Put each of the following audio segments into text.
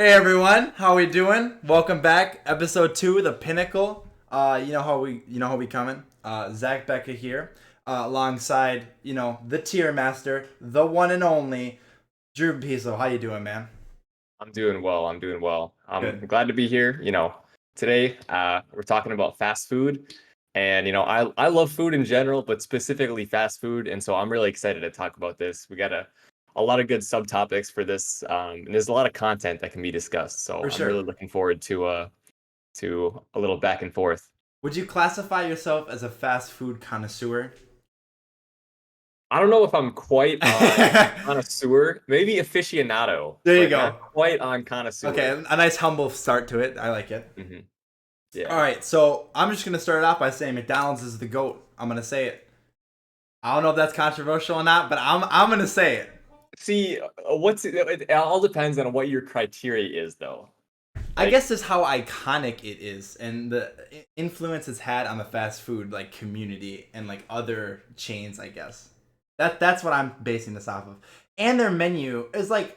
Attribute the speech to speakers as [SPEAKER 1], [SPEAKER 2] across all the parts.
[SPEAKER 1] Hey everyone, how we doing? Welcome back, episode 2 of the Pinnacle. You know how we coming. Zach Becka here, alongside the tier master, the one and only Drew Piso. How you doing, man?
[SPEAKER 2] I'm doing well. I'm doing well. I'm
[SPEAKER 1] Good.
[SPEAKER 2] glad to be here. Today we're talking about fast food, and I love food in general, but specifically fast food, and so I'm really excited to talk about this. We got a lot of good subtopics for this, and there's a lot of content that can be discussed. So
[SPEAKER 1] For
[SPEAKER 2] I'm
[SPEAKER 1] sure.
[SPEAKER 2] really looking forward to a little back and forth.
[SPEAKER 1] Would you classify yourself as a fast food connoisseur?
[SPEAKER 2] I don't know if I'm quite on
[SPEAKER 1] There
[SPEAKER 2] connoisseur, maybe aficionado,
[SPEAKER 1] you
[SPEAKER 2] but
[SPEAKER 1] go.
[SPEAKER 2] not quite on
[SPEAKER 1] Okay,
[SPEAKER 2] connoisseur.
[SPEAKER 1] a nice humble start to it. I like it.
[SPEAKER 2] hmm
[SPEAKER 1] All
[SPEAKER 2] Yeah.
[SPEAKER 1] right, so I'm just gonna start it off by saying McDonald's is the goat. I'm gonna say it. I don't know if that's controversial or not, but I'm gonna say it.
[SPEAKER 2] See, it all depends on what your criteria is, though.
[SPEAKER 1] I
[SPEAKER 2] Like,
[SPEAKER 1] guess is how iconic it is and the influence it's had on the fast food like community and like other chains. I guess that's what I'm basing this off of. And their menu is like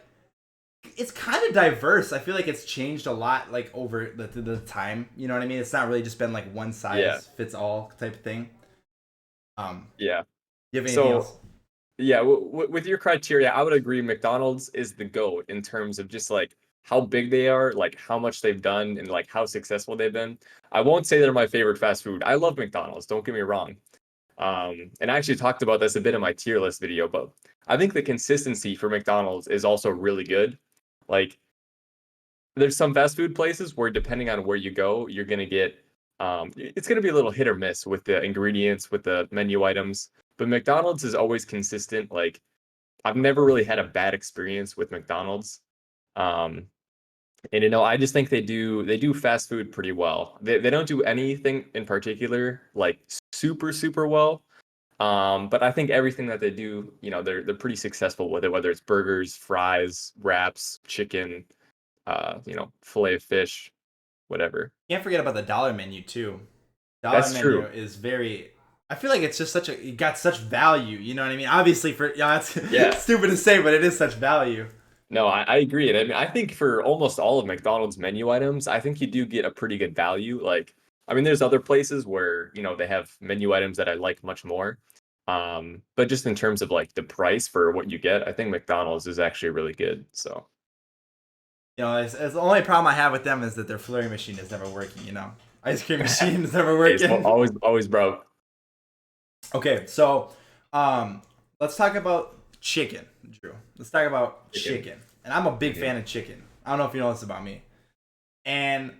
[SPEAKER 1] it's kind of diverse. I feel like it's changed a lot like over the time. You know what I mean? It's not really just been like one
[SPEAKER 2] yeah,
[SPEAKER 1] size fits all type of thing.
[SPEAKER 2] yeah.
[SPEAKER 1] You have anything else?
[SPEAKER 2] So, yeah, with your criteria, I would agree McDonald's is the GOAT in terms of just like how big they are, like how much they've done, and like how successful they've been. I won't say they're my favorite fast food. I love McDonald's, don't get me wrong. And I actually talked about this a bit in my tier list video, but I think the consistency for McDonald's is also really good. Like, there's some fast food places where depending on where you go, you're gonna get it's gonna be a little hit or miss with the ingredients, with the menu items. But McDonald's is always consistent. Like I've never really had a bad experience with McDonald's. Um, and I just think they do fast food pretty well. They don't do anything in particular like super well. But I think everything that they do, they're pretty successful with it, whether it's burgers, fries, wraps, chicken, fillet of fish, whatever.
[SPEAKER 1] Can't forget about the dollar menu too. Dollar
[SPEAKER 2] That's
[SPEAKER 1] menu
[SPEAKER 2] true.
[SPEAKER 1] is very. I feel like it's just such a. It got such value. You know what I mean? Obviously, for it's
[SPEAKER 2] Yeah.
[SPEAKER 1] stupid to say, but it is such value.
[SPEAKER 2] No, I agree. And I mean, I think for almost all of McDonald's menu items, I think you do get a pretty good value. Like, I mean, there's other places where, they have menu items that I like much more. But just in terms of like the price for what you get, I think McDonald's is actually really good. So,
[SPEAKER 1] It's the only problem I have with them is that their flurry machine is never working. Ice cream machine is never
[SPEAKER 2] it's
[SPEAKER 1] working.
[SPEAKER 2] always broke.
[SPEAKER 1] Okay, so um, let's talk about chicken, Drew. Let's talk about
[SPEAKER 2] Chicken.
[SPEAKER 1] chicken, and I'm a big
[SPEAKER 2] hmm
[SPEAKER 1] fan of chicken. I don't know if you know this about me, and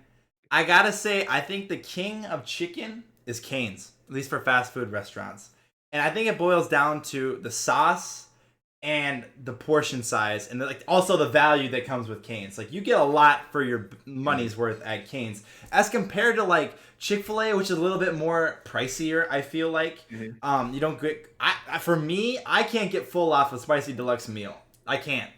[SPEAKER 1] I gotta say, I think the king of chicken is Cane's, at least for fast food restaurants. And I think it boils down to the sauce and the portion size, and like also the value that comes with Cane's. Like you get a lot for your
[SPEAKER 2] hmm
[SPEAKER 1] money's worth at Cane's, as compared to like Chick-fil-A, which is a little bit more pricier. I feel like
[SPEAKER 2] hmm
[SPEAKER 1] you don't get. For me, I can't get full off a spicy deluxe meal. I can't.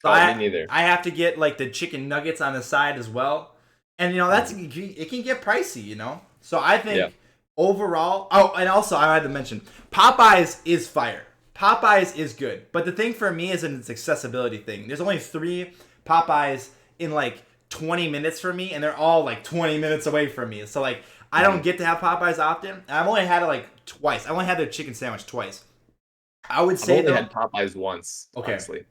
[SPEAKER 1] So
[SPEAKER 2] Oh, me
[SPEAKER 1] I
[SPEAKER 2] neither.
[SPEAKER 1] I have to get like the chicken nuggets on the side as well, and that's
[SPEAKER 2] hmm
[SPEAKER 1] it can get pricey. So I
[SPEAKER 2] Yeah.
[SPEAKER 1] think overall. Oh, and also I had to mention Popeyes is fire. Popeyes is good, but the thing for me is an accessibility thing. There's only 3 Popeyes in like 20 minutes for me, and they're all like 20 minutes away from me. So like I don't
[SPEAKER 2] hmm
[SPEAKER 1] get to have Popeyes often. I've only had it like twice. I only had their chicken sandwich twice. I would
[SPEAKER 2] I've
[SPEAKER 1] say
[SPEAKER 2] only
[SPEAKER 1] though.
[SPEAKER 2] had Popeyes once,
[SPEAKER 1] Okay,
[SPEAKER 2] honestly.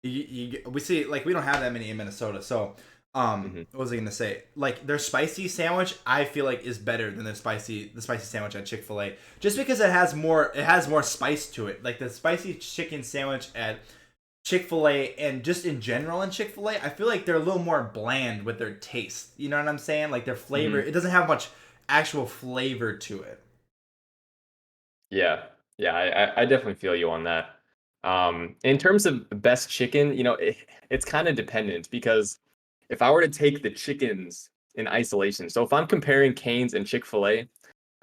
[SPEAKER 1] we see like we don't have that many in Minnesota. So
[SPEAKER 2] hmm
[SPEAKER 1] what was I gonna say? Like their spicy sandwich, I feel like is better than the spicy sandwich at Chick-fil-A, just because it has more spice to it. Like the spicy chicken sandwich at Chick-fil-A and just in general in Chick-fil-A, I feel like they're a little more bland with their taste. You know what I'm saying? Like their flavor,
[SPEAKER 2] hmm
[SPEAKER 1] it doesn't have much actual flavor to it.
[SPEAKER 2] Yeah, yeah, I definitely feel you on that. In terms of best chicken, it's kind of dependent because if I were to take the chickens in isolation, so if I'm comparing Cane's and Chick-fil-A,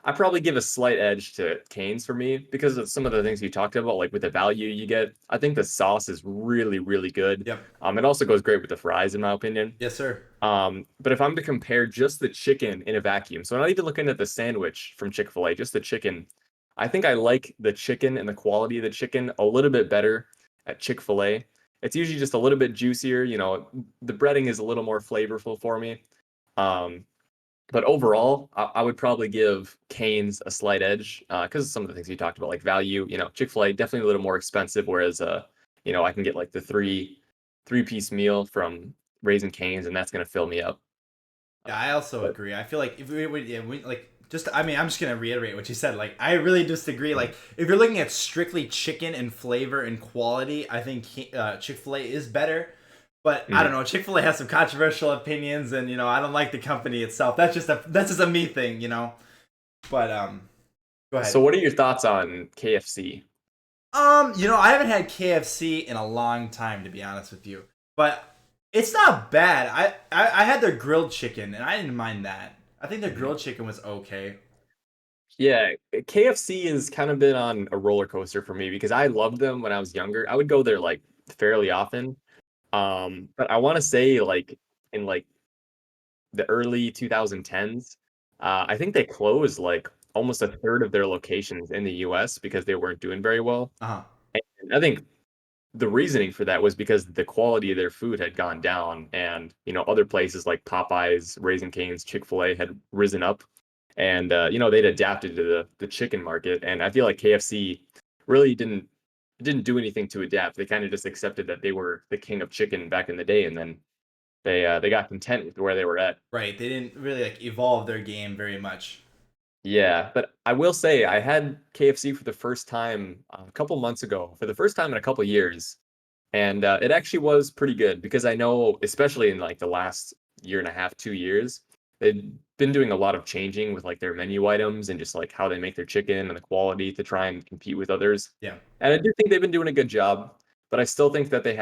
[SPEAKER 2] I probably give a slight edge to Cane's for me because of some of the things you talked about, like with the value you get. I think the sauce is really, really good.
[SPEAKER 1] Yep.
[SPEAKER 2] It also goes great with the fries, in my opinion.
[SPEAKER 1] Yes, sir.
[SPEAKER 2] But if I'm to compare just the chicken in a vacuum, so not even looking at the sandwich from Chick-fil-A, just the chicken, I think I like the chicken and the quality of the chicken a little bit better at Chick-fil-A. It's usually just a little bit juicier. The breading is a little more flavorful for me. Um, but overall, I would probably give Cane's a slight edge because of some of the things you talked about, like value. Chick-fil-A definitely a little more expensive, whereas I can get like the three-piece meal from Raising Cane's, and that's gonna fill me up.
[SPEAKER 1] Yeah, I also
[SPEAKER 2] But
[SPEAKER 1] agree. I feel like if we would, yeah, like just, I mean, I'm just gonna reiterate what you said. Like, I really disagree. Like, if you're looking at strictly chicken and flavor and quality, I think Chick Fil A is better. But I don't
[SPEAKER 2] Mhm.
[SPEAKER 1] know. Chick Fil A has some controversial opinions, and I don't like the company itself. That's just a me thing. But go
[SPEAKER 2] So,
[SPEAKER 1] ahead.
[SPEAKER 2] what are your thoughts on KFC?
[SPEAKER 1] I haven't had KFC in a long time, to be honest with you, but it's not bad. I had their grilled chicken, and I didn't mind that. I think their
[SPEAKER 2] Mhm.
[SPEAKER 1] grilled chicken was okay.
[SPEAKER 2] Yeah, KFC has kind of been on a roller coaster for me because I loved them when I was younger. I would go there like fairly often. But I want to say like in like the early 2010s, I think they closed like almost a third of their locations in the US because they weren't doing very well.
[SPEAKER 1] Uh huh.
[SPEAKER 2] And I think the reasoning for that was because the quality of their food had gone down, and other places like Popeyes, Raising Cane's, Chick-fil-A had risen up, and they'd adapted to the chicken market. And I feel like KFC really didn't do anything to adapt. They kind of just accepted that they were the king of chicken back in the day, and then they got content with where they were at.
[SPEAKER 1] Right. They didn't really like evolve their game very much.
[SPEAKER 2] Yeah, but I will say I had KFC for the first time a couple months ago, for the first time in a couple years, and it actually was pretty good because I know, especially in like the last year and a half, 2 years, they've been doing a lot of changing with like their menu items and just like how they make their chicken and the quality to try and compete with others.
[SPEAKER 1] Yeah.
[SPEAKER 2] And I do think they've been doing a good job, but I still think that they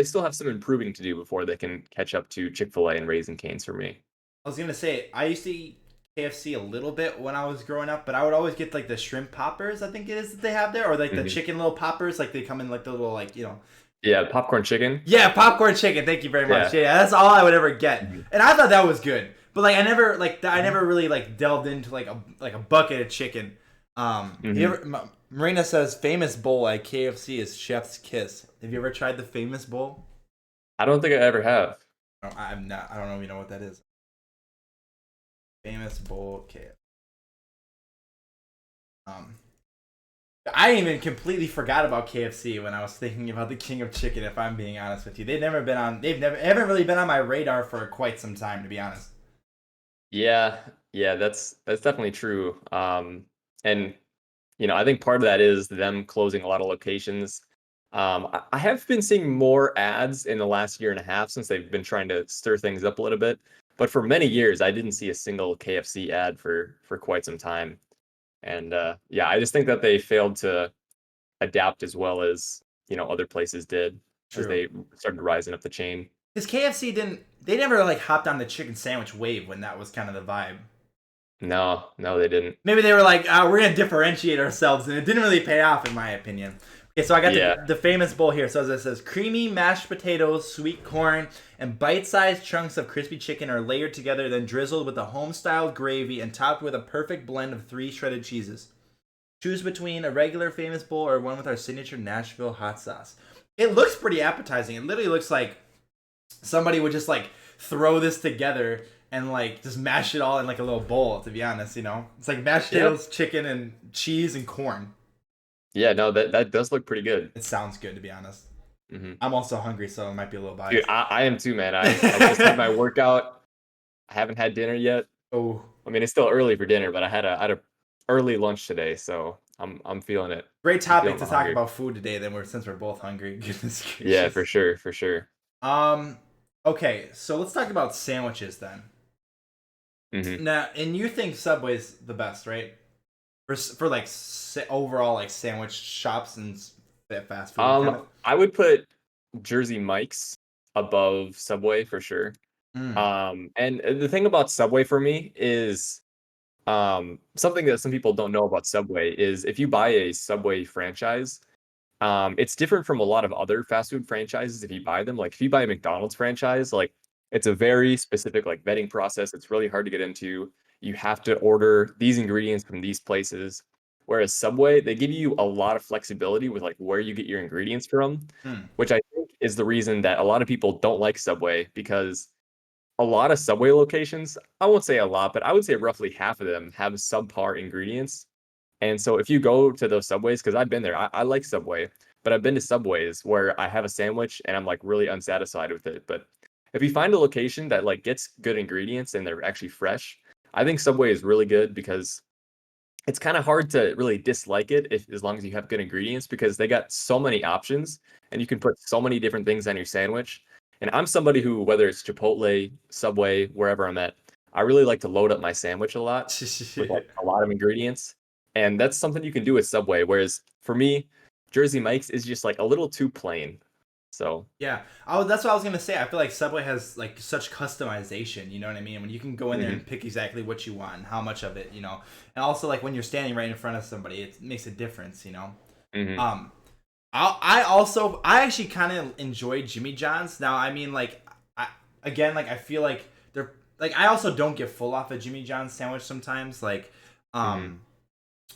[SPEAKER 2] still have some improving to do before they can catch up to Chick-fil-A and Raising Cane's for me.
[SPEAKER 1] I was gonna say I used to eat KFC a little bit when I was growing up, but I would always get like the shrimp poppers. I think it is that they have there, or like the
[SPEAKER 2] Mhm.
[SPEAKER 1] chicken little poppers. Like they come in like the little like.
[SPEAKER 2] Yeah, popcorn chicken.
[SPEAKER 1] Yeah, popcorn chicken. Thank you very much.
[SPEAKER 2] Yeah.
[SPEAKER 1] Yeah, that's all I would ever get,
[SPEAKER 2] Mhm.
[SPEAKER 1] and I thought that was good. But like, I
[SPEAKER 2] Mhm.
[SPEAKER 1] never really like delved into like a bucket of chicken.
[SPEAKER 2] Mhm.
[SPEAKER 1] Marina says famous bowl at KFC is Chef's Kiss. Have you ever tried the famous bowl?
[SPEAKER 2] I don't think I ever have.
[SPEAKER 1] No, I'm not. I don't know if you know what that is. Famous bowl KFC. Um, I even completely forgot about KFC when I was thinking about the King of Chicken. If I'm being honest with you, they've never been on. They've never haven't really been on my radar for quite some time, to be honest.
[SPEAKER 2] Yeah, yeah, that's definitely true. And I think part of that is them closing a lot of locations. I have been seeing more ads in the last year and a half since they've been trying to stir things up a little bit. But for many years, I didn't see a single KFC ad for quite some time. And yeah, I just think that they failed to adapt as well as other places did as
[SPEAKER 1] True.
[SPEAKER 2] they started rising up the chain.
[SPEAKER 1] Because KFC didn't. They never like hopped on the chicken sandwich wave when that was kind of the vibe.
[SPEAKER 2] No, no, they didn't.
[SPEAKER 1] Maybe they were like, we're gonna differentiate ourselves, and it didn't really pay off, in my opinion. Okay, so I got the
[SPEAKER 2] Yeah.
[SPEAKER 1] the famous bowl here. So it says creamy mashed potatoes, sweet corn, and bite-sized chunks of crispy chicken are layered together, then drizzled with a home-style gravy and topped with a perfect blend of 3 shredded cheeses. Choose between a regular famous bowl or one with our signature Nashville hot sauce. It looks pretty appetizing. It literally looks like somebody would just like throw this together and like just mash it all in like a little bowl. To be honest, it's like mashed
[SPEAKER 2] Yep.
[SPEAKER 1] potatoes, chicken, and cheese and corn.
[SPEAKER 2] Yeah, no, that does look pretty good.
[SPEAKER 1] It sounds good, to be honest.
[SPEAKER 2] Hmm.
[SPEAKER 1] I'm also hungry, so it might be a little
[SPEAKER 2] Dude,
[SPEAKER 1] biased.
[SPEAKER 2] I am too, man. I just had my workout. I haven't had dinner yet.
[SPEAKER 1] Oh,
[SPEAKER 2] I mean, it's still early for dinner, but I had a early lunch today, so I'm feeling it.
[SPEAKER 1] great
[SPEAKER 2] I'm
[SPEAKER 1] topic
[SPEAKER 2] feeling
[SPEAKER 1] to
[SPEAKER 2] the
[SPEAKER 1] talk
[SPEAKER 2] hunger.
[SPEAKER 1] about food today. Then since we're both hungry. Goodness
[SPEAKER 2] Yeah, for
[SPEAKER 1] gracious.
[SPEAKER 2] sure, for sure.
[SPEAKER 1] Um. Okay, so let's talk about sandwiches then.
[SPEAKER 2] Hmm.
[SPEAKER 1] Now, and you think Subway's the best, right? For like overall like sandwich shops and fast food kind of.
[SPEAKER 2] I would put Jersey Mike's above Subway for sure.
[SPEAKER 1] Mm,
[SPEAKER 2] And the thing about Subway for me is something that some people don't know about Subway is if you buy a Subway franchise, it's different from a lot of other fast food franchises if you buy them. Like if you buy a McDonald's franchise, like it's a very specific like vetting process. It's really hard to get into. You have to order these ingredients from these places. Whereas Subway, they give you a lot of flexibility with like where you get your ingredients from,
[SPEAKER 1] Hmm.
[SPEAKER 2] which I think is the reason that a lot of people don't like Subway because a lot of Subway locations, I won't say a lot, but I would say roughly half of them have subpar ingredients. And so if you go to those Subways, because I've been there, I like Subway, but I've been to Subways where I have a sandwich and I'm like really unsatisfied with it. But if you find a location that like gets good ingredients and they're actually fresh, I think Subway is really good because it's kind of hard to really dislike it if as long as you have good ingredients because they got so many options and you can put so many different things on your sandwich. And I'm somebody who, whether it's Chipotle, Subway, wherever I'm at, I really like to load up my sandwich a lot with like a lot of ingredients. And that's something you can do with Subway. Whereas for me, Jersey Mike's is just like a little too plain. So,
[SPEAKER 1] Yeah. Oh, that's what I was gonna say. I feel like Subway has like such customization. You know what I mean? When you can go in there and
[SPEAKER 2] mhm,
[SPEAKER 1] pick exactly what you want and how much of it. You know, and also like when you're standing right in front of somebody, it makes a difference. You know.
[SPEAKER 2] mhm,
[SPEAKER 1] Um, I actually kind of enjoy Jimmy John's. Now, I mean, like, I again, like, I feel like they're like I also don't get full off a Jimmy John's sandwich sometimes. Like,
[SPEAKER 2] mhm.
[SPEAKER 1] um,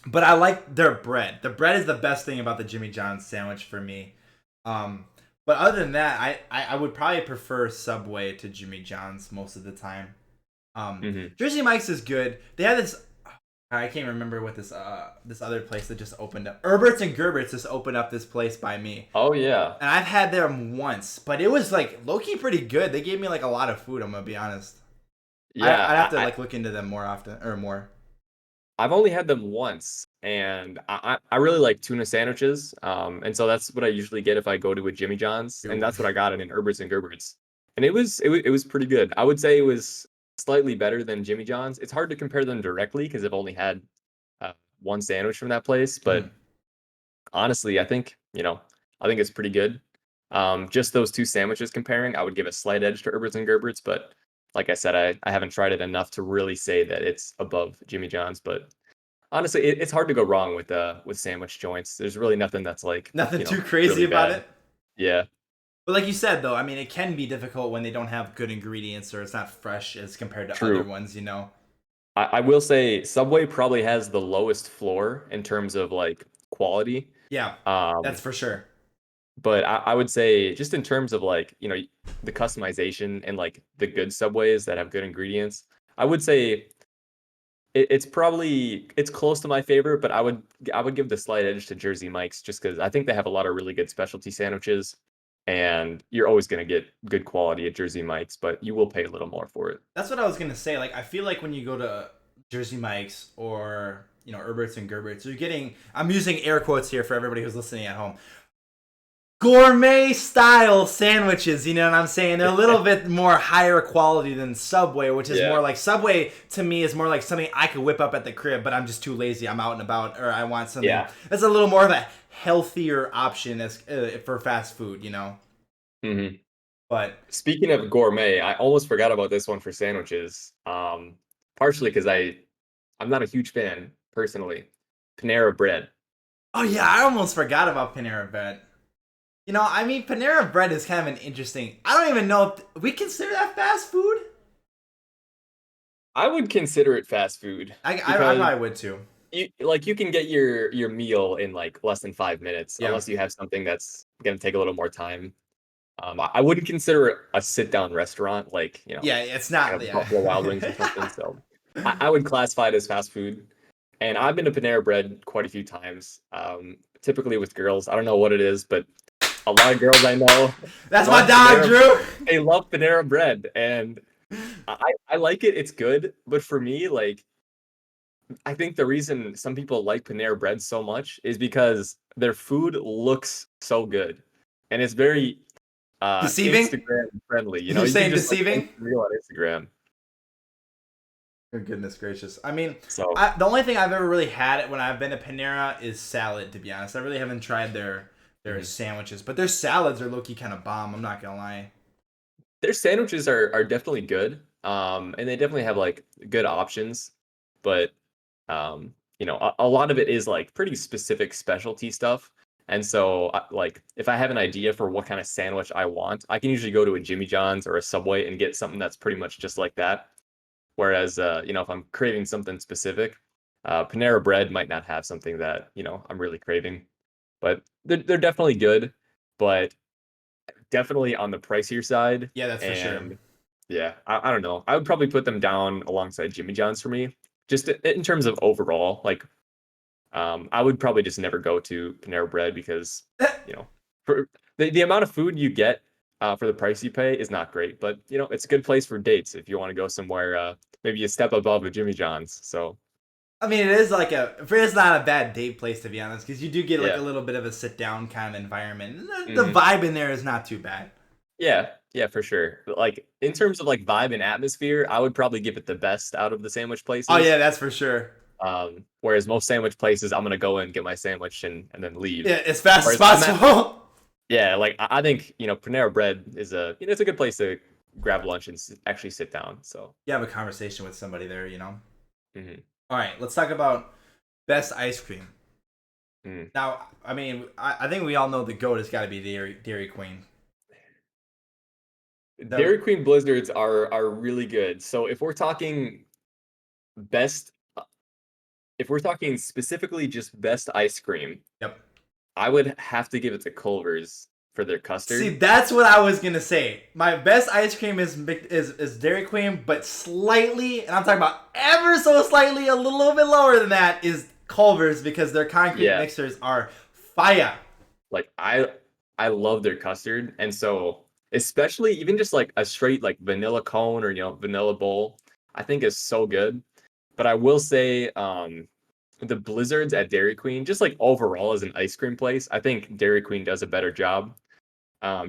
[SPEAKER 1] but I like their bread. The bread is the best thing about the Jimmy John's sandwich for me. Um, but other than that, I would probably prefer Subway to Jimmy John's most of the time.
[SPEAKER 2] Mhm.
[SPEAKER 1] Jersey Mike's is good. They had this. I can't remember what this other place that just opened up. Herbert's and Gerbert's just opened up this place by me,
[SPEAKER 2] Oh yeah.
[SPEAKER 1] and I've had them once, but it was like low key pretty good. They gave me like a lot of food. I'm gonna be honest.
[SPEAKER 2] Yeah,
[SPEAKER 1] I'd have to like look into them more often or more.
[SPEAKER 2] I've only had them once, and I really like tuna sandwiches, and so that's what I usually get if I go to a Jimmy John's, and
[SPEAKER 1] Ooh.
[SPEAKER 2] that's what I got in an Herbert's and Gerbert's, and it was pretty good. I would say it was slightly better than Jimmy John's. It's hard to compare them directly because I've only had uh, one sandwich from that place, but
[SPEAKER 1] Mhm.
[SPEAKER 2] honestly, I think it's pretty good. Just those two sandwiches comparing, I would give a slight edge to Herbert's and Gerbert's, but like I said, I haven't tried it enough to really say that it's above Jimmy John's, but honestly, it's hard to go wrong with sandwich joints. There's really nothing that's like,
[SPEAKER 1] Nothing too crazy
[SPEAKER 2] really
[SPEAKER 1] about
[SPEAKER 2] bad.
[SPEAKER 1] it.
[SPEAKER 2] Yeah,
[SPEAKER 1] But like you said, though, I mean, it can be difficult when they don't have good ingredients or it's not fresh as compared to other
[SPEAKER 2] true.
[SPEAKER 1] ones, you know?
[SPEAKER 2] I will say Subway probably has the lowest floor in terms of like quality.
[SPEAKER 1] Yeah, that's
[SPEAKER 2] Um,
[SPEAKER 1] for sure.
[SPEAKER 2] but I would say just in terms of like, the customization and like the good Subways that have good ingredients, I would say it's close to my favorite, but I would give the slight edge to Jersey Mike's just because I think they have a lot of really good specialty sandwiches, and you're always gonna get good quality at Jersey Mike's, but you will pay a little more for it.
[SPEAKER 1] That's what I was gonna say. Like, I feel like when you go to Jersey Mike's or Herbert's and Gerbert's, you're getting. I'm using air quotes here for everybody who's listening at home. Gourmet style sandwiches, you know what I'm saying? They're a little bit more higher quality than Subway, which is
[SPEAKER 2] Yeah,
[SPEAKER 1] more like Subway to me is more like something I could whip up at the crib, but I'm just too lazy. I'm out and about, or I want something
[SPEAKER 2] yeah.
[SPEAKER 1] that's a little more of a healthier option as for fast food, you know.
[SPEAKER 2] hmm
[SPEAKER 1] But
[SPEAKER 2] Speaking of gourmet, I almost forgot about this one for sandwiches. Partially because I'm not a huge fan personally. Panera Bread.
[SPEAKER 1] oh yeah, I almost forgot about Panera Bread. You know, I mean, Panera Bread is kind of an interesting. I don't even know if we consider that fast food.
[SPEAKER 2] I would consider it fast food
[SPEAKER 1] I
[SPEAKER 2] because
[SPEAKER 1] probably would too.
[SPEAKER 2] you can get your meal in like less than 5 minutes
[SPEAKER 1] Yeah.
[SPEAKER 2] unless you have something that's gonna take a little more time. I wouldn't consider it a sit down restaurant like
[SPEAKER 1] Yeah, it's
[SPEAKER 2] like a
[SPEAKER 1] not. Yeah.
[SPEAKER 2] Buffalo Wild Wings or something. So I would classify it as fast food. And I've been to Panera Bread quite a few times. Typically with girls, I don't know what it is, but a lot of girls I know
[SPEAKER 1] That's my
[SPEAKER 2] love
[SPEAKER 1] dog,
[SPEAKER 2] Panera.
[SPEAKER 1] Drew.
[SPEAKER 2] They love Panera Bread, and I like it. It's good, but for me, like I think the reason some people like Panera Bread so much is because their food looks so good, and it's very
[SPEAKER 1] Deceiving?
[SPEAKER 2] Instagram friendly.
[SPEAKER 1] You're
[SPEAKER 2] You can
[SPEAKER 1] saying
[SPEAKER 2] just like post
[SPEAKER 1] deceiving?
[SPEAKER 2] a reel on Instagram.
[SPEAKER 1] Oh, goodness gracious. I mean,
[SPEAKER 2] So
[SPEAKER 1] the only thing I've ever really had when I've been to Panera is salad, to be honest. I really haven't tried their
[SPEAKER 2] mhm.
[SPEAKER 1] sandwiches, but their salads are low key kind of bomb. I'm not gonna lie.
[SPEAKER 2] Their sandwiches are definitely good, and they definitely have like good options, but a lot of it is like pretty specific specialty stuff. And so, like, if I have an idea for what kind of sandwich I want, I can usually go to a Jimmy John's or a Subway and get something that's pretty much just like that. Whereas, if I'm craving something specific, Panera Bread might not have something that I'm really craving, but they're definitely good, but definitely on the pricier side.
[SPEAKER 1] Yeah, that's for sure.
[SPEAKER 2] And yeah, I don't know. I would probably put them down alongside Jimmy John's for me, just in terms of overall. Like, I would probably just never go to Panera Bread because you know, for the amount of food you get for the price you pay is not great. But it's a good place for dates if you want to go somewhere maybe a step above a Jimmy John's. So
[SPEAKER 1] I mean, it is like it's not a bad date place to be honest, because you do get like a
[SPEAKER 2] yeah.
[SPEAKER 1] little bit of a sit down kind of environment. The
[SPEAKER 2] Hmm.
[SPEAKER 1] vibe in there is not too bad.
[SPEAKER 2] Yeah, yeah, for sure. But like in terms of like vibe and atmosphere, I would probably give it the best out of the sandwich
[SPEAKER 1] Oh
[SPEAKER 2] places.
[SPEAKER 1] yeah, that's for sure.
[SPEAKER 2] Whereas most sandwich places, I'm gonna go in, get my sandwich, and then leave.
[SPEAKER 1] Yeah, as fast as
[SPEAKER 2] Whereas I'm at,
[SPEAKER 1] possible.
[SPEAKER 2] yeah, like I think Panera Bread is it's a good place to grab lunch and actually sit down. So
[SPEAKER 1] You have a conversation with somebody there.
[SPEAKER 2] mhm.
[SPEAKER 1] All right, let's talk about best ice cream.
[SPEAKER 2] Mm.
[SPEAKER 1] Now, I mean, I think we all know the GOAT has got to be Dairy Queen.
[SPEAKER 2] Dairy Queen Blizzards are really good. So best, if we're talking specifically just best ice cream,
[SPEAKER 1] Yep.
[SPEAKER 2] I would have to give it to Culver's for their
[SPEAKER 1] See,
[SPEAKER 2] custard.
[SPEAKER 1] that's what I was gonna say. My best ice cream is Dairy Queen, but slightly, and I'm talking about ever so slightly, a little bit lower than that is Culver's because their concrete
[SPEAKER 2] Yeah,
[SPEAKER 1] mixers are fire.
[SPEAKER 2] like I love their custard, and so especially even just like a straight like vanilla cone or vanilla bowl, I think is so good. But I will say, the blizzards at Dairy Queen, just like overall as an ice cream place, I think Dairy Queen does a better job.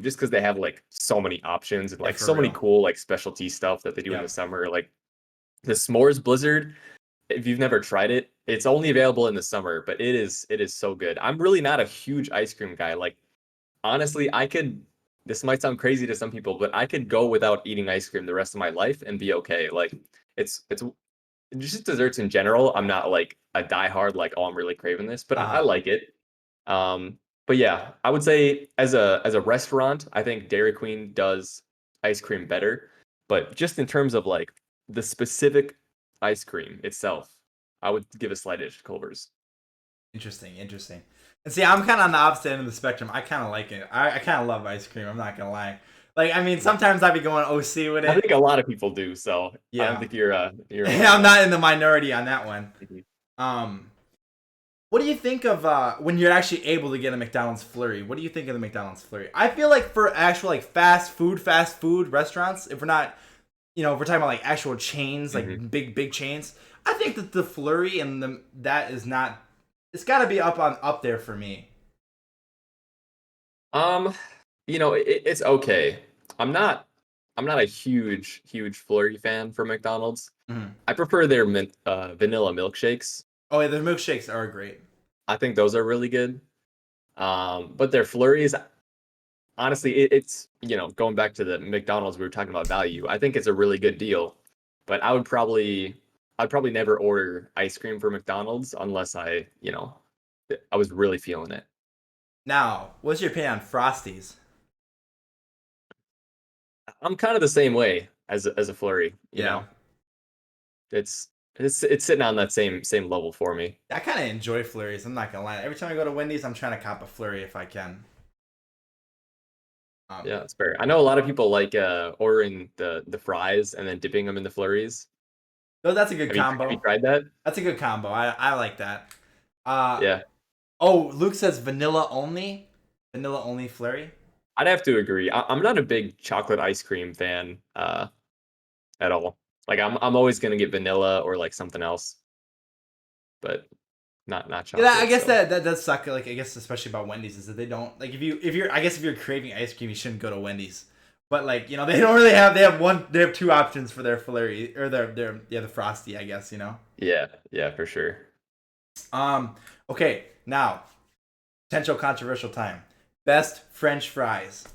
[SPEAKER 2] Just because they have like so many options and
[SPEAKER 1] Yeah,
[SPEAKER 2] like
[SPEAKER 1] for
[SPEAKER 2] so many
[SPEAKER 1] real.
[SPEAKER 2] cool like specialty stuff that they do in the
[SPEAKER 1] Yep.
[SPEAKER 2] summer. Like the s'mores blizzard, if you've never tried it, it's only available in the summer, but it is so good. I'm really not a huge ice cream guy. Like honestly, this might sound crazy to some people, but I could go without eating ice cream the rest of my life and be okay. Like it's just desserts in general. I'm not like a diehard like, oh, I'm really craving this, but I
[SPEAKER 1] Uh,
[SPEAKER 2] like it. Um, but yeah, I would say as a restaurant, I think Dairy Queen does ice cream better. But just in terms of like the specific ice cream itself, I would give a slight edge to Culver's.
[SPEAKER 1] interesting, interesting. And see, I'm kind of on the opposite end of the spectrum. I kind of like it. I kind of love ice cream. I'm not gonna lie. Like, I mean,
[SPEAKER 2] Yeah.
[SPEAKER 1] sometimes I'd be going OC with
[SPEAKER 2] I
[SPEAKER 1] it.
[SPEAKER 2] think a lot of people do, so I don't
[SPEAKER 1] Yeah,
[SPEAKER 2] think you're alone
[SPEAKER 1] I'm
[SPEAKER 2] there.
[SPEAKER 1] not in the minority on that one.
[SPEAKER 2] Mhm.
[SPEAKER 1] Um, What do you think of when you're actually able to get a McDonald's flurry? What do you think of the McDonald's flurry? I feel like for actual like fast food restaurants, if we're not, if we're talking about like actual chains,
[SPEAKER 2] Mhm.
[SPEAKER 1] like big chains, I think that the flurry and that is not. It's got to be up there for me.
[SPEAKER 2] Um, it's okay. I'm not I'm not a huge flurry fan for McDonald's.
[SPEAKER 1] Mhm.
[SPEAKER 2] I prefer their vanilla milkshakes.
[SPEAKER 1] Oh yeah, their milkshakes are great.
[SPEAKER 2] I think those are really good. But their flurries, honestly, it's going back to the McDonald's we were talking about value. I think it's a really good deal, but I'd probably never order ice cream for McDonald's unless I was really feeling it.
[SPEAKER 1] Now, what's your opinion on Frosties?
[SPEAKER 2] I'm kind of the same way as a flurry.
[SPEAKER 1] Yeah,
[SPEAKER 2] It's sitting on that same level for me.
[SPEAKER 1] I kind of enjoy flurries. I'm not gonna lie. Every time I go to Wendy's, I'm trying to cop a flurry if I can. Um,
[SPEAKER 2] Yeah, that's fair. I know a lot of people like ordering the fries and then dipping them in the flurries.
[SPEAKER 1] though that's a good
[SPEAKER 2] Have you
[SPEAKER 1] combo.
[SPEAKER 2] tried that?
[SPEAKER 1] That's a good combo. I like that. Uh
[SPEAKER 2] Yeah,
[SPEAKER 1] oh, Luke says vanilla only. Vanilla only flurry.
[SPEAKER 2] I'd have to agree. I'm not a big chocolate ice cream fan at all. Like I'm always gonna get vanilla or like something else, but not
[SPEAKER 1] Yeah, I
[SPEAKER 2] chocolate.
[SPEAKER 1] guess
[SPEAKER 2] So
[SPEAKER 1] that does suck. Like I guess especially about Wendy's is that they don't like if you're I guess if you're craving ice cream you shouldn't go to Wendy's. But like they don't really have they have two options for their flurry or the frosty I guess.
[SPEAKER 2] yeah, yeah, for sure.
[SPEAKER 1] Um okay now potential controversial time best French fries.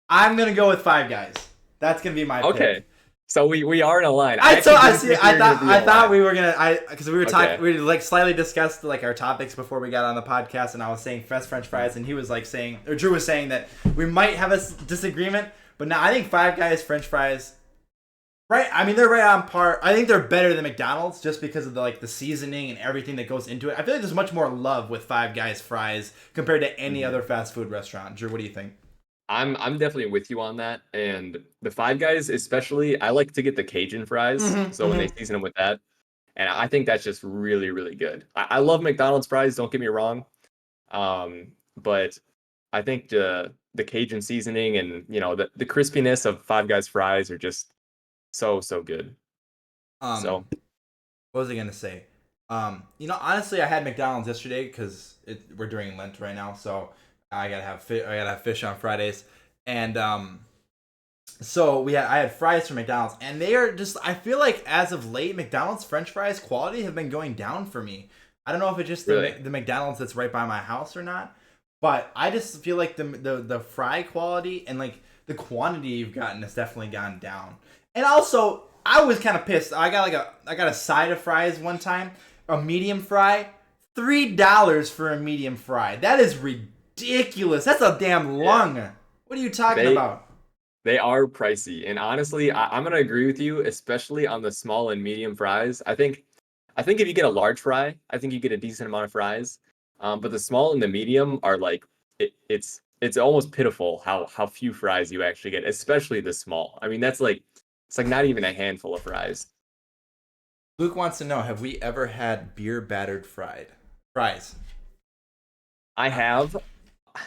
[SPEAKER 1] I'm gonna go with Five Guys. That's gonna be my pick.
[SPEAKER 2] Okay, so we are in a line. I
[SPEAKER 1] I so
[SPEAKER 2] actually
[SPEAKER 1] I
[SPEAKER 2] didn't
[SPEAKER 1] see.
[SPEAKER 2] think we were gonna be
[SPEAKER 1] I
[SPEAKER 2] in a
[SPEAKER 1] thought we
[SPEAKER 2] line.
[SPEAKER 1] were gonna. Because we were talking.
[SPEAKER 2] Okay.
[SPEAKER 1] We like slightly discussed like our topics before we got on the podcast, and I was saying best French fries, and he was like saying, or Drew was saying that we might have a disagreement, but now I think Five Guys French fries Right. I mean, they're right on par. I think they're better than McDonald's just because of the seasoning and everything that goes into it. I feel like there's much more love with Five Guys fries compared to any
[SPEAKER 2] Mhm.
[SPEAKER 1] other fast food restaurant. Drew, what do you think?
[SPEAKER 2] I'm definitely with you on that. And the Five Guys, especially, I like to get the Cajun fries.
[SPEAKER 1] Mm-hmm.
[SPEAKER 2] So when they
[SPEAKER 1] Mm-hmm.
[SPEAKER 2] season them with that, and I think that's just really, really good. I love McDonald's fries, don't get me wrong. But I think the Cajun seasoning and the crispiness of Five Guys fries are just so, so good.
[SPEAKER 1] Um,
[SPEAKER 2] So
[SPEAKER 1] what was I gonna say? Honestly, I had McDonald's yesterday because we're during Lent right now, so I gotta have fish on Fridays, and so I had fries from McDonald's, and they are just. I feel like as of late, McDonald's French fries quality have been going down for me. I don't know if it's just
[SPEAKER 2] really,
[SPEAKER 1] the McDonald's that's right by my house or not, but I just feel like the fry quality and like the quantity you've gotten has definitely gone down. And also, I was kind of pissed. I got a side of fries one time, a medium fry, $3 for a medium fry. That is ridiculous. That's a damn
[SPEAKER 2] yeah,
[SPEAKER 1] lung. What are you talking
[SPEAKER 2] they
[SPEAKER 1] about?
[SPEAKER 2] they are pricey. And honestly, I'm gonna agree with you, especially on the small and medium fries. I think if you get a large fry, I think you get a decent amount of fries. But the small and the medium are like it's almost pitiful how few fries you actually get, especially the small. I mean, that's like it's like not even a handful of fries.
[SPEAKER 1] Luke wants to know: have we ever had beer battered fries?
[SPEAKER 2] I have.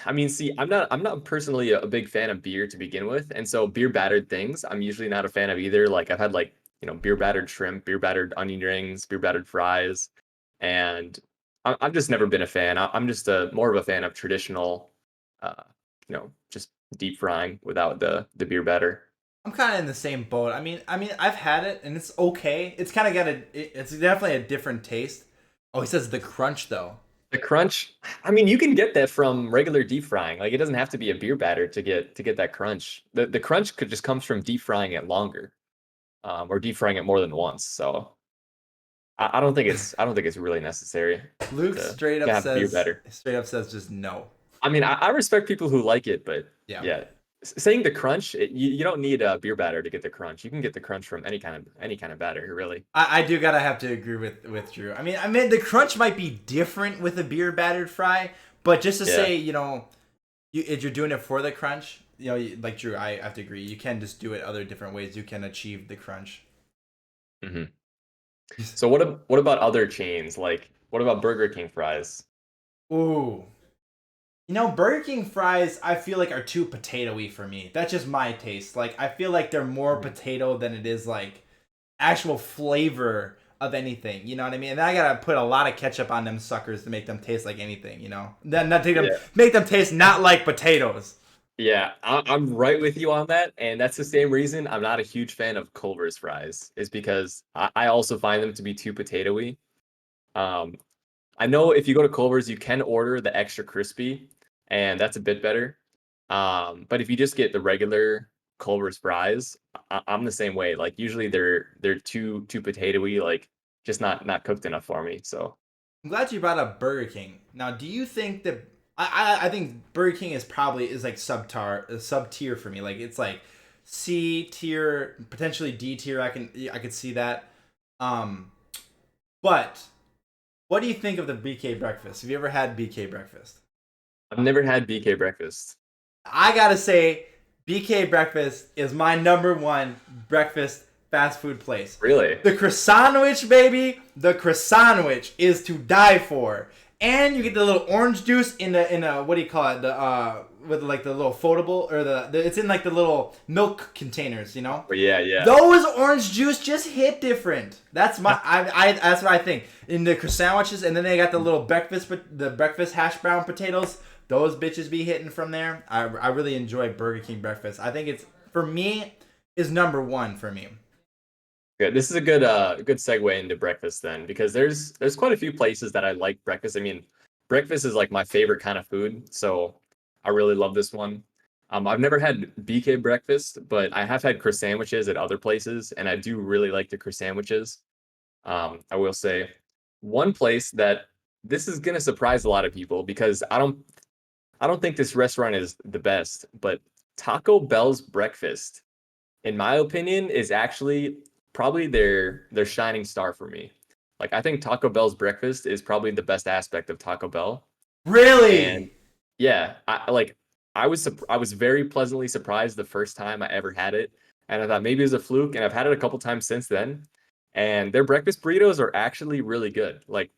[SPEAKER 2] I mean, see, I'm not personally a big fan of beer to begin with, and so beer battered things, I'm usually not a fan of either. Like I've had like, beer battered shrimp, beer battered onion rings, beer battered fries, and I've just never been a fan. I'm just a more of a fan of traditional, uh, just deep frying without the beer batter.
[SPEAKER 1] I'm kind of in the same boat. I've had it and it's okay. It's kind of it's definitely a different taste. Oh, he says the crunch though.
[SPEAKER 2] The crunch, I mean, you can get that from regular deep frying. Like it doesn't have to be a beer batter to get that crunch. The crunch could just comes from deep frying it longer. Or deep frying it more than once. So I don't think it's really necessary
[SPEAKER 1] Luke
[SPEAKER 2] to have beer better.
[SPEAKER 1] straight up says just no.
[SPEAKER 2] I mean, I respect people who like it, but
[SPEAKER 1] Yeah.
[SPEAKER 2] yeah, saying the crunch, you don't need a beer batter to get the crunch. You can get the crunch from any kind of batter, really.
[SPEAKER 1] I do gotta have to agree with Drew. I mean the crunch might be different with a beer battered fry, but just to
[SPEAKER 2] Yeah.
[SPEAKER 1] say, if you're doing it for the crunch, like Drew, I have to agree. You can just do it other different ways. You can achieve the crunch.
[SPEAKER 2] hmm So what about other chains? Like what about Burger King fries?
[SPEAKER 1] Ooh. Burger King fries, I feel like are too potatoey for me. That's just my taste. Like, I feel like they're more
[SPEAKER 2] Mhm.
[SPEAKER 1] potato than it is like actual flavor of anything. You know what I mean? And I gotta put a lot of ketchup on them suckers to make them taste like anything. Then not
[SPEAKER 2] Yeah.
[SPEAKER 1] make them taste not like potatoes.
[SPEAKER 2] Yeah, I'm right with you on that, and that's the same reason I'm not a huge fan of Culver's fries, is because I also find them to be too potatoey. Um, I know if you go to Culver's, you can order the extra crispy, and that's a bit better. But if you just get the regular Culver's fries, I'm the same way. Like usually they're too potatoey, like just not cooked enough for me. So
[SPEAKER 1] I'm glad you brought up Burger King. Now, do you think that I think Burger King is like sub tier for me. Like it's like C tier, potentially D tier. I could see that. Um, but what do you think of the BK breakfast? Have you ever had BK breakfast?
[SPEAKER 2] I've never had BK breakfast.
[SPEAKER 1] I gotta say, BK breakfast is my number one breakfast fast food place.
[SPEAKER 2] Really?
[SPEAKER 1] The croissantwich, baby. The croissantwich is to die for. And you get the little orange juice in a what do you call it? The with like the little foldable or it's in like the little milk containers, you know?
[SPEAKER 2] But yeah, yeah.
[SPEAKER 1] Those orange juice just hit different. That's that's what I think. In the croissantwiches, and then they got the breakfast hash brown potatoes. Those bitches be hitting from there. I really enjoy Burger King breakfast. I think it's for me is number one for me.
[SPEAKER 2] Good. This is a good segue into breakfast then, because there's quite a few places that I like breakfast. I mean, breakfast is like my favorite kind of food, so I really love this one. I've never had BK breakfast, but I have had croissant sandwiches at other places, and I do really like the croissant sandwiches. I will say one place that this is gonna surprise a lot of people because I don't think this restaurant is the best, but Taco Bell's breakfast in my opinion, is actually probably their shining star for me. Like I think Taco Bell's breakfast is probably the best aspect of Taco Bell. And
[SPEAKER 1] Really?
[SPEAKER 2] yeah, I was very pleasantly surprised the first time I ever had it, and I thought maybe it was a fluke, and I've had it a couple times since then. And their breakfast burritos are actually really good. Like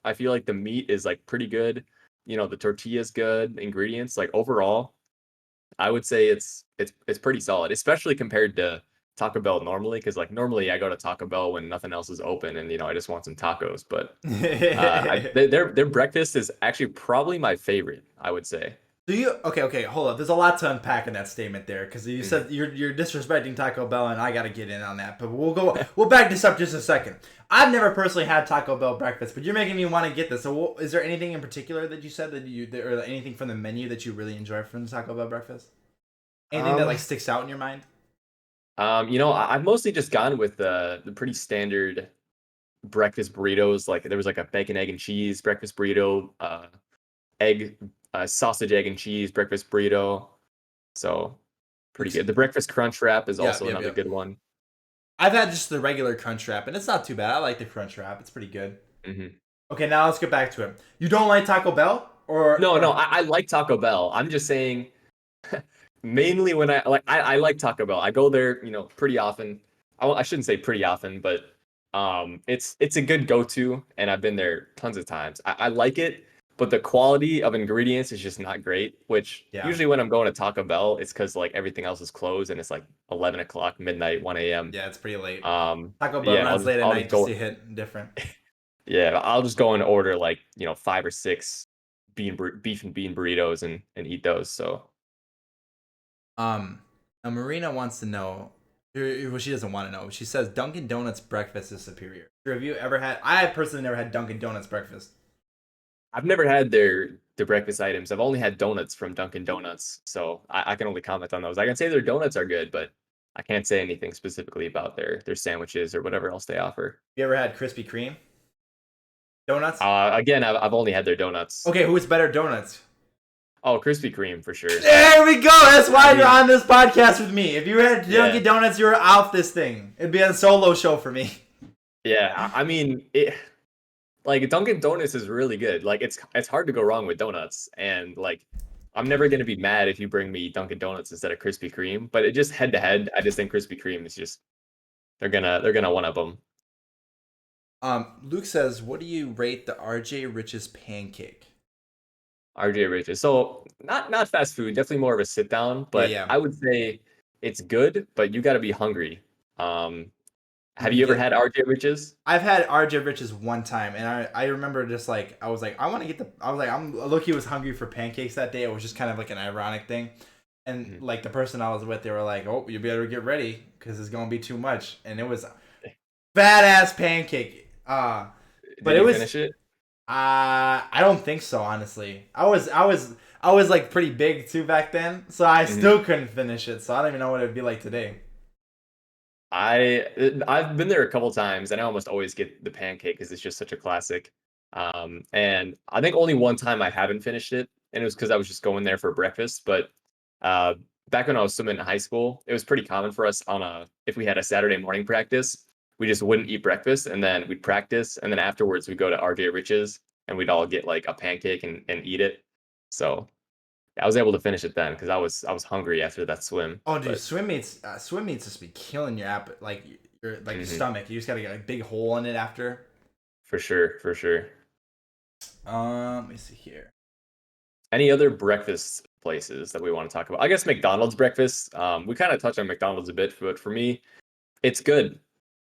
[SPEAKER 2] I feel like the meat is like pretty good. You know, the tortilla's good, ingredients like overall, I would say it's pretty solid, especially compared to Taco Bell normally, because like normally I go to Taco Bell when nothing else is open and I just want some tacos. But their breakfast is actually probably my favorite, I would say.
[SPEAKER 1] Do you okay, hold up. There's a lot to unpack in that statement there because you
[SPEAKER 2] Mhm.
[SPEAKER 1] said you're disrespecting Taco Bell and I got to get in on that. But we'll back this up just a second. I've never personally had Taco Bell breakfast, but you're making me want to get this. So is there anything in particular that you said or anything from the menu that you really enjoy from the Taco Bell breakfast? Anything that like
[SPEAKER 2] Um,
[SPEAKER 1] sticks out in your mind?
[SPEAKER 2] I've mostly just gone with the pretty standard breakfast burritos. Like there was like a bacon, egg, and cheese breakfast burrito, egg, sausage, egg, and cheese breakfast burrito. So pretty good. The breakfast crunch wrap is
[SPEAKER 1] Yeah,
[SPEAKER 2] also
[SPEAKER 1] yeah,
[SPEAKER 2] another
[SPEAKER 1] yeah.
[SPEAKER 2] good one.
[SPEAKER 1] I've had just the regular crunch wrap, and it's not too bad. I like the crunch wrap. It's pretty good.
[SPEAKER 2] Hmm.
[SPEAKER 1] Okay, now let's get back to it. You don't like Taco Bell,
[SPEAKER 2] No, no,
[SPEAKER 1] or
[SPEAKER 2] I like Taco Bell. I'm just saying, mainly when I like Taco Bell. I go there, pretty often. I shouldn't say pretty often, but it's a good go-to, and I've been there tons of times. I like it, but the quality of ingredients is just not great. Which
[SPEAKER 1] yeah,
[SPEAKER 2] usually when I'm going to Taco Bell, it's because like everything else is closed and it's like 11 o'clock, midnight, 1 a.m.
[SPEAKER 1] yeah, it's pretty late. Taco Bell
[SPEAKER 2] Yeah,
[SPEAKER 1] runs late at
[SPEAKER 2] I'll
[SPEAKER 1] night
[SPEAKER 2] just
[SPEAKER 1] just
[SPEAKER 2] go.
[SPEAKER 1] to hit different.
[SPEAKER 2] Yeah, I'll just go and order like, 5 or 6 beef and bean burritos and eat those. So
[SPEAKER 1] Um, Marina wants to know. Well, she doesn't want to know. She says Dunkin' Donuts breakfast is superior. Have you ever had? I have personally never had Dunkin' Donuts breakfast.
[SPEAKER 2] I've never had their breakfast items. I've only had donuts from Dunkin' Donuts, so I can only comment on those. I can say their donuts are good, but I can't say anything specifically about their sandwiches or whatever else they offer.
[SPEAKER 1] You ever had Krispy Kreme donuts?
[SPEAKER 2] Again, I've only had their donuts.
[SPEAKER 1] Okay, who's better donuts?
[SPEAKER 2] Oh, Krispy Kreme for sure.
[SPEAKER 1] There we go. That's
[SPEAKER 2] I
[SPEAKER 1] why you're
[SPEAKER 2] mean,
[SPEAKER 1] on this podcast with me. If you had
[SPEAKER 2] yeah,
[SPEAKER 1] Dunkin' Donuts, you were off this thing. It'd be a solo show for me.
[SPEAKER 2] yeah. I mean, like Dunkin' Donuts is really good. Like it's hard to go wrong with donuts, and like I'm never gonna be mad if you bring me Dunkin' Donuts instead of Krispy Kreme. But it just head to head, I just think Krispy Kreme is just they're gonna one up them.
[SPEAKER 1] Luke says, "What do you rate the RJ Rich's pancake?"
[SPEAKER 2] RJ Riches. So not fast food, definitely more of a sit down.
[SPEAKER 1] Yeah,
[SPEAKER 2] But
[SPEAKER 1] yeah.
[SPEAKER 2] I would say it's good, but you got to be hungry. Um,
[SPEAKER 1] You
[SPEAKER 2] have
[SPEAKER 1] can
[SPEAKER 2] you ever
[SPEAKER 1] get.
[SPEAKER 2] had RJ Riches?
[SPEAKER 1] I've had RJ Rich's one time, and I remember just like I was like I want to get the. I was like I'm look. He was hungry for pancakes that day. It was just kind of like an ironic thing, and
[SPEAKER 2] Mhm.
[SPEAKER 1] like the person I was with, they were like, "Oh, you better get ready because it's gonna be too much," and it was badass pancake. But
[SPEAKER 2] Did
[SPEAKER 1] it
[SPEAKER 2] you
[SPEAKER 1] was
[SPEAKER 2] finish it?
[SPEAKER 1] I don't think so, honestly. I was like pretty big too back then, so I
[SPEAKER 2] Mhm.
[SPEAKER 1] still couldn't finish it. So I don't even know what it'd be like today.
[SPEAKER 2] I've been there a couple times, and I almost always get the pancake because it's just such a classic. And I think only one time I haven't finished it, and it was because I was just going there for breakfast. But uh, back when I was swimming in high school, it was pretty common for us if we had a Saturday morning practice, we just wouldn't eat breakfast, and then we'd practice, and then afterwards we'd go to RJ Rich's, and we'd all get like a pancake and eat it. So I was able to finish it then because I was hungry after that swim.
[SPEAKER 1] Oh, dude,
[SPEAKER 2] But
[SPEAKER 1] swim meets just be killing your your
[SPEAKER 2] mhm,
[SPEAKER 1] stomach. You just gotta get a big hole in it after.
[SPEAKER 2] for sure, for sure.
[SPEAKER 1] Let me see here.
[SPEAKER 2] Any other breakfast places that we want to talk about? I guess McDonald's breakfast. We kind of touched on McDonald's a bit, but for me, it's good.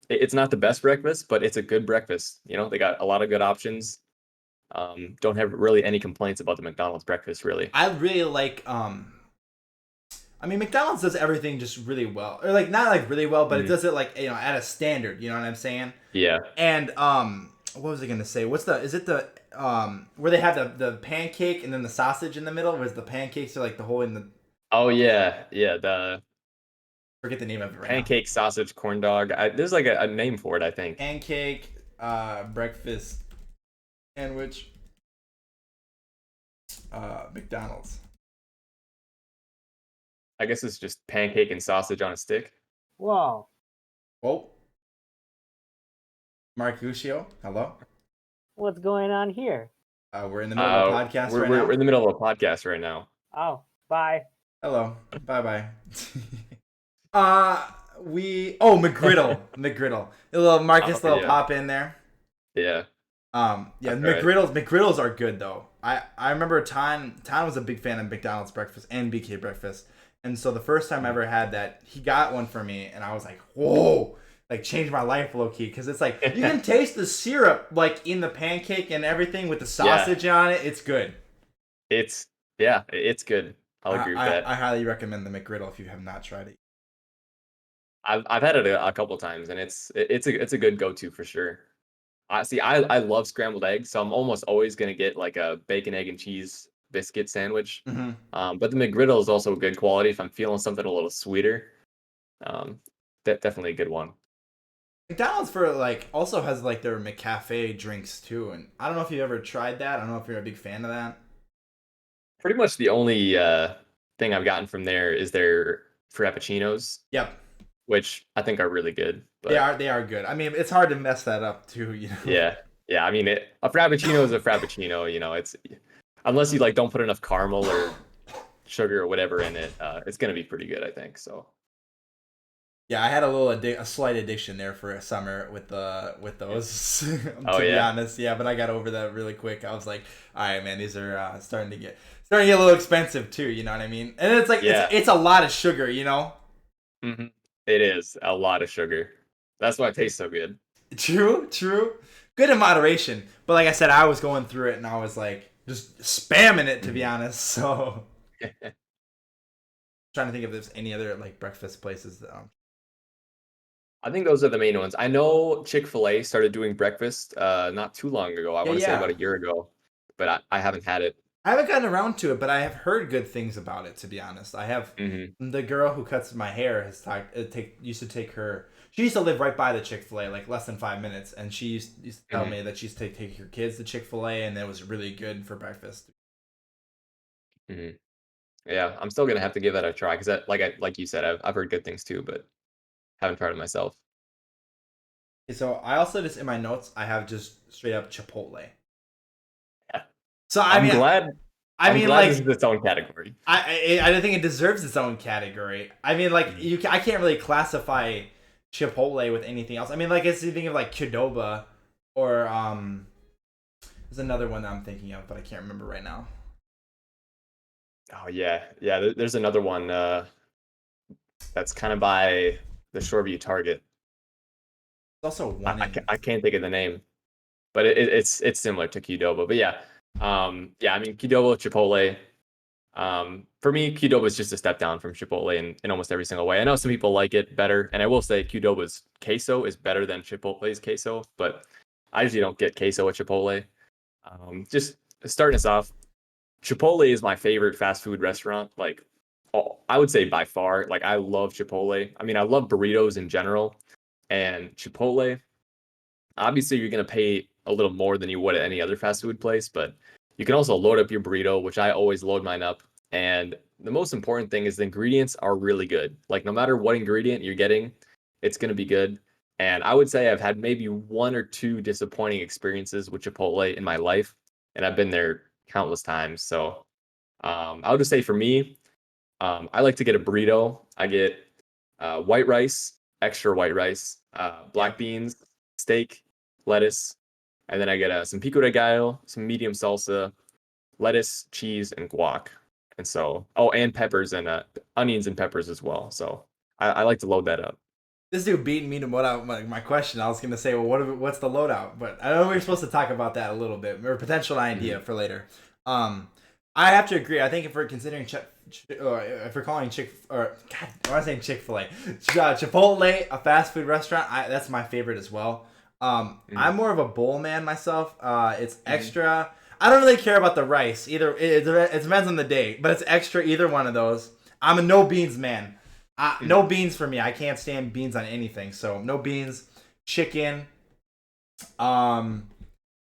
[SPEAKER 2] It's not the best breakfast, but it's a good breakfast. They got a lot of good options. Don't have really any complaints about the McDonald's breakfast, really.
[SPEAKER 1] I really like I mean McDonald's does everything just really well. Or like not like really well, but it
[SPEAKER 2] Mhm.
[SPEAKER 1] does it like at a standard, you know what I'm saying?
[SPEAKER 2] Yeah.
[SPEAKER 1] And what was I gonna say? Is it the where they have the pancake and then the sausage in the middle? Was the pancakes are like the whole in the
[SPEAKER 2] Oh yeah, yeah. The
[SPEAKER 1] forget the name of it right now.
[SPEAKER 2] pancake sausage corn dog. There's like a name for it, I think.
[SPEAKER 1] Pancake breakfast sandwich McDonald's.
[SPEAKER 2] I guess it's just pancake and sausage on a stick.
[SPEAKER 3] Whoa.
[SPEAKER 1] Oh, Marcusio, hello.
[SPEAKER 3] What's going on here?
[SPEAKER 1] We're in the middle of a podcast right
[SPEAKER 2] We're
[SPEAKER 1] now.
[SPEAKER 2] in the middle of a podcast right now.
[SPEAKER 3] Oh, bye.
[SPEAKER 1] Hello. Bye bye. uh McGriddle. A little
[SPEAKER 2] Oh
[SPEAKER 1] Marcus little
[SPEAKER 2] yeah,
[SPEAKER 1] pop in there.
[SPEAKER 2] yeah,
[SPEAKER 1] Yeah,
[SPEAKER 2] that's right.
[SPEAKER 1] McGriddles are good though. I remember Tan was a big fan of McDonald's breakfast and BK breakfast. And so the first time I ever had that, he got one for me and I was like, "Whoa." Like changed my life low key cuz it's like you can taste the syrup like in the pancake and everything with the
[SPEAKER 2] Yeah,
[SPEAKER 1] sausage on it. It's good.
[SPEAKER 2] it's it's good. I'll agree with that.
[SPEAKER 1] I highly recommend the McGriddle if you have not tried it.
[SPEAKER 2] I've had it a couple times, and it's a good go-to for sure. I see. I love scrambled eggs, so I'm almost always gonna get like a bacon, egg, and cheese biscuit sandwich.
[SPEAKER 1] Mhm.
[SPEAKER 2] But the McGriddle is also good quality if I'm feeling something a little sweeter. Um, definitely a good one.
[SPEAKER 1] McDonald's for like also has like their McCafe drinks too, and I don't know if you ever tried that. I don't know if you're a big fan of that.
[SPEAKER 2] Pretty much the only thing I've gotten from there is their frappuccinos,
[SPEAKER 1] Yep,
[SPEAKER 2] which I think are really good.
[SPEAKER 1] they
[SPEAKER 2] But
[SPEAKER 1] are good. I mean, it's hard to mess that up too, you know.
[SPEAKER 2] yeah, yeah. I mean, a frappuccino is a frappuccino. It's unless you like don't put enough caramel or sugar or whatever in it, it's gonna be pretty good, I think. So
[SPEAKER 1] Yeah, I had a slight addiction there for a summer with those.
[SPEAKER 2] oh
[SPEAKER 1] To be
[SPEAKER 2] yeah,
[SPEAKER 1] honest, yeah, but I got over that really quick. I was like, all right, man, these are starting to get a little expensive too. You know what I mean? And it's like
[SPEAKER 2] yeah.
[SPEAKER 1] it's a lot of sugar, you know.
[SPEAKER 2] hmm It is a lot of sugar. That's why it tastes so good.
[SPEAKER 1] True. Good in moderation, but like I said, I was going through it and I was like just spamming it to be
[SPEAKER 2] Mhm.
[SPEAKER 1] honest. So trying to think if there's any other like breakfast places that.
[SPEAKER 2] I think those are the main ones. I know Chick-fil-A started doing breakfast not too long ago. I
[SPEAKER 1] Yeah,
[SPEAKER 2] want to say about
[SPEAKER 1] yeah.
[SPEAKER 2] a year ago, but I haven't had it.
[SPEAKER 1] I haven't gotten around to it, but I have heard good things about it. To be honest, I have.
[SPEAKER 2] hmm
[SPEAKER 1] The girl who cuts my hair has talked. Used to take her. She used to live right by the Chick-fil-A, like less than 5 minutes, and she used to tell
[SPEAKER 2] hmm
[SPEAKER 1] me that she used to take her kids to Chick-fil-A, and it was really good for breakfast.
[SPEAKER 2] hmm Yeah, I'm still gonna have to give that a try because like you said, I've heard good things too, but haven't tried it myself.
[SPEAKER 1] So I also just in my notes I have just straight up Chipotle.
[SPEAKER 2] Yeah.
[SPEAKER 1] So
[SPEAKER 2] I'm glad.
[SPEAKER 1] I
[SPEAKER 2] I'm
[SPEAKER 1] mean
[SPEAKER 2] glad this
[SPEAKER 1] like
[SPEAKER 2] is its own category.
[SPEAKER 1] I don't think it deserves its own category. I mean like
[SPEAKER 2] Mhm.
[SPEAKER 1] I can't really classify Chipotle with anything else. I mean like it's you think of like Qdoba or there's another one that I'm thinking of but I can't remember right now.
[SPEAKER 2] Oh yeah, yeah. There's another one that's kind of by the Shoreview Target.
[SPEAKER 1] There's also one in
[SPEAKER 2] I can't think of the name, but it's similar to Qdoba. But yeah, yeah. I mean Qdoba, Chipotle. For me, Qdoba is just a step down from Chipotle in almost every single way. I know some people like it better, and I will say Qdoba's queso is better than Chipotle's queso, but I usually don't get queso at Chipotle. Just starting us off, Chipotle is my favorite fast food restaurant. Like, I would say by far. Like, I love Chipotle. I mean, I love burritos in general, and Chipotle. Obviously, you're gonna pay a little more than you would at any other fast food place, but you can also load up your burrito, which I always load mine up. And the most important thing is the ingredients are really good. Like, no matter what ingredient you're getting, it's gonna be good. And I would say I've had maybe one or two disappointing experiences with Chipotle in my life, and I've been there countless times. So I would just say for me, I like to get a burrito. I get white rice, extra white rice,
[SPEAKER 1] yeah.
[SPEAKER 2] black beans, steak, lettuce, and then I get some pico de gallo, some medium salsa, lettuce, cheese, and guac. And so, oh, and peppers and onions and peppers as well. So I like to load that up.
[SPEAKER 1] This dude beating me to what my question. I was gonna say, well, what's the loadout? But I know we are supposed to talk about that a little bit, or potential idea
[SPEAKER 2] Mhm.
[SPEAKER 1] for later. Um, I have to agree. I think if we're considering or if we're calling God, why am I saying Chick-fil-A, Chipotle a fast food restaurant, that's my favorite as well.
[SPEAKER 2] Mhm.
[SPEAKER 1] I'm more of a bowl man myself. It's
[SPEAKER 2] Mhm.
[SPEAKER 1] extra. I don't really care about the rice either. It depends on the day, but it's extra either one of those. I'm a no beans man. No
[SPEAKER 2] Mhm.
[SPEAKER 1] beans for me. I can't stand beans on anything. So no beans, chicken, um,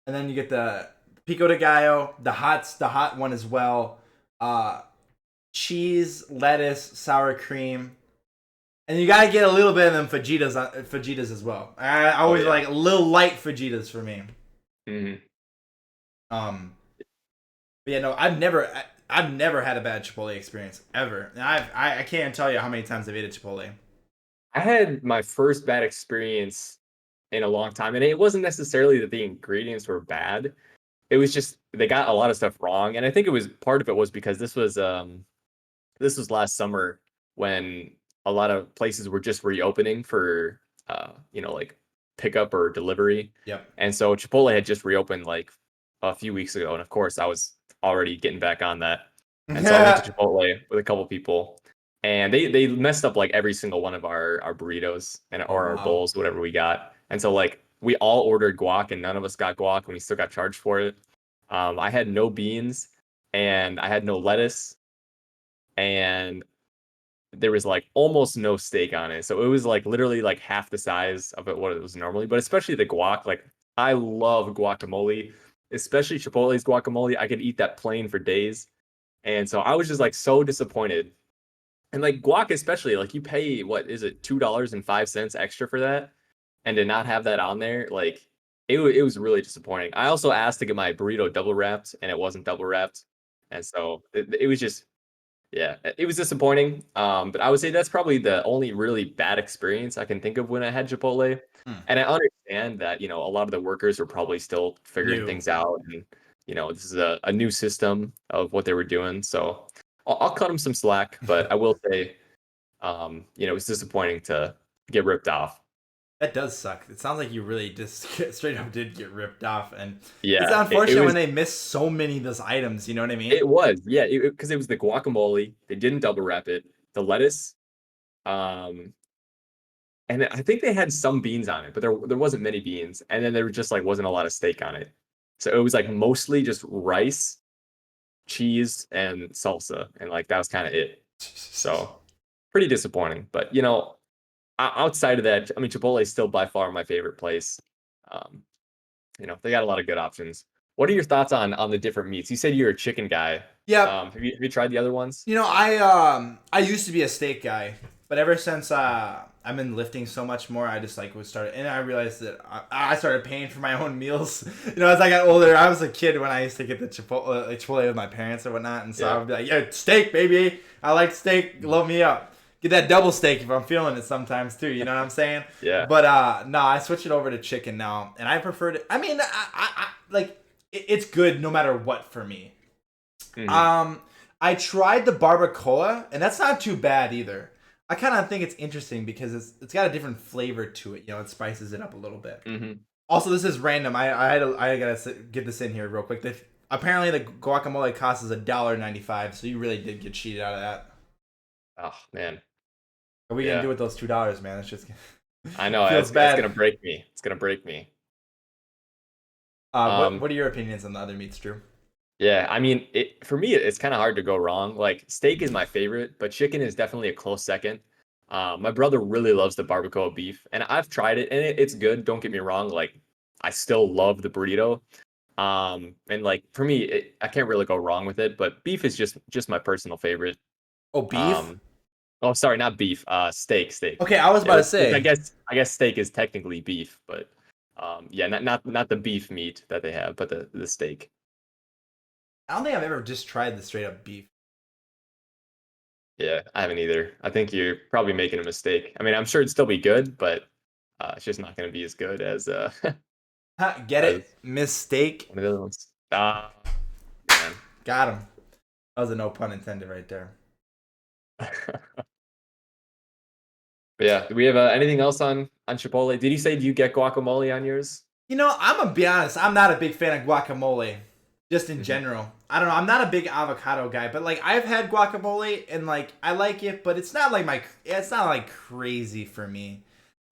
[SPEAKER 1] and then you get the pico de gallo, the hot one as well. Uh, cheese, lettuce, sour cream, And you gotta get a little bit of them fajitas as well. I always like a little light fajitas for me.
[SPEAKER 2] Mm-hmm.
[SPEAKER 1] But yeah, no, I've never had a bad Chipotle experience ever. And I can't tell you how many times I've ate at Chipotle.
[SPEAKER 2] I had my first bad experience in a long time, and it wasn't necessarily that the ingredients were bad. It was just they got a lot of stuff wrong, and I think it was part of it was because this was last summer when a lot of places were just reopening for like pickup or delivery.
[SPEAKER 1] Yep.
[SPEAKER 2] And so Chipotle had just reopened like a few weeks ago, and of course I was already getting back on that. And so I went to Chipotle with a couple people, and they messed up like every single one of our burritos and or our bowls, whatever we got. And so like we all ordered guac, and none of us got guac, and we still got charged for it. I had no beans, and I had no lettuce, and there was like almost no steak on it. So it was like literally like half the size of what it was normally. But especially the guac, like I love guacamole, especially Chipotle's guacamole. I could eat that plain for days. And so I was just like so disappointed. And like guac, especially, like you pay what is it, $2.05 extra for that, and to not have that on there, like it was really disappointing. I also asked to get my burrito double wrapped, and it wasn't double wrapped, and so it was just yeah, it was disappointing. But I would say that's probably the only really bad experience I can think of when I had Chipotle. And I understand that, a lot of the workers were probably still figuring things out. And, this is a new system of what they were doing. So I'll cut them some slack, but I will say, it was disappointing to get ripped off.
[SPEAKER 1] That does suck. It sounds like you really just straight up did get ripped off, and
[SPEAKER 2] yeah,
[SPEAKER 1] it's unfortunate when they miss so many of those items. You know what I mean?
[SPEAKER 2] It was, yeah, because it was the guacamole. They didn't double wrap it. The lettuce, and I think they had some beans on it, but there wasn't many beans. And then there just like wasn't a lot of steak on it. So it was like mostly just rice, cheese, and salsa, and like that was kind of it. So pretty disappointing. But outside of that, I mean, Chipotle is still by far my favorite place. Um, they got a lot of good options. What are your thoughts on the different meats? You said you're a chicken guy.
[SPEAKER 1] Yeah.
[SPEAKER 2] Have you tried the other ones?
[SPEAKER 1] I used to be a steak guy, but ever since I've been lifting so much more, I just like was started, and I realized that I started paying for my own meals. As I got older, I was a kid when I used to get the Chipotle with my parents or whatnot, and so I would be like, yeah, steak, baby. I like steak. Load me up. Get that double steak if I'm feeling it sometimes too. You know what I'm saying?
[SPEAKER 2] Yeah.
[SPEAKER 1] But no, I switched it over to chicken now, and I prefer it. I mean, I like it's good no matter what for me. Mm-hmm. I tried the barbacoa, and that's not too bad either. I kind of think it's interesting because it's got a different flavor to it. It spices it up a little bit.
[SPEAKER 2] Mm-hmm.
[SPEAKER 1] Also, this is random. I gotta get this in here real quick. Apparently, the guacamole costs us $1.95, so you really did get cheated out of that.
[SPEAKER 2] Oh man.
[SPEAKER 1] What are we gonna do with those $2, man? It's just.
[SPEAKER 2] I know it's gonna break me. It's gonna break me.
[SPEAKER 1] What are your opinions on the other meats, Drew?
[SPEAKER 2] Yeah, I mean, for me, it's kind of hard to go wrong. Like steak is my favorite, but chicken is definitely a close second. My brother really loves the barbacoa beef, and I've tried it, and it's good. Don't get me wrong. Like, I still love the burrito. And like for me, I can't really go wrong with it. But beef is just my personal favorite.
[SPEAKER 1] Oh, beef.
[SPEAKER 2] Oh, sorry, not beef. Steak.
[SPEAKER 1] Okay, I was about to say.
[SPEAKER 2] I guess steak is technically beef, but yeah, not the beef meat that they have, but the steak.
[SPEAKER 1] I don't think I've ever just tried the straight up beef.
[SPEAKER 2] Yeah, I haven't either. I think you're probably making a mistake. I mean, I'm sure it'd still be good, but it's just not going to be as good as
[SPEAKER 1] Get it? Mistake.
[SPEAKER 2] One of the other ones. Man.
[SPEAKER 1] Got him. That was a no pun intended right there.
[SPEAKER 2] But yeah, do we have anything else on Chipotle? Did you say do you get guacamole on yours?
[SPEAKER 1] I'm gonna be honest. I'm not a big fan of guacamole, just in general. I don't know. I'm not a big avocado guy, but like I've had guacamole and like I like it, but it's not like it's not like crazy for me.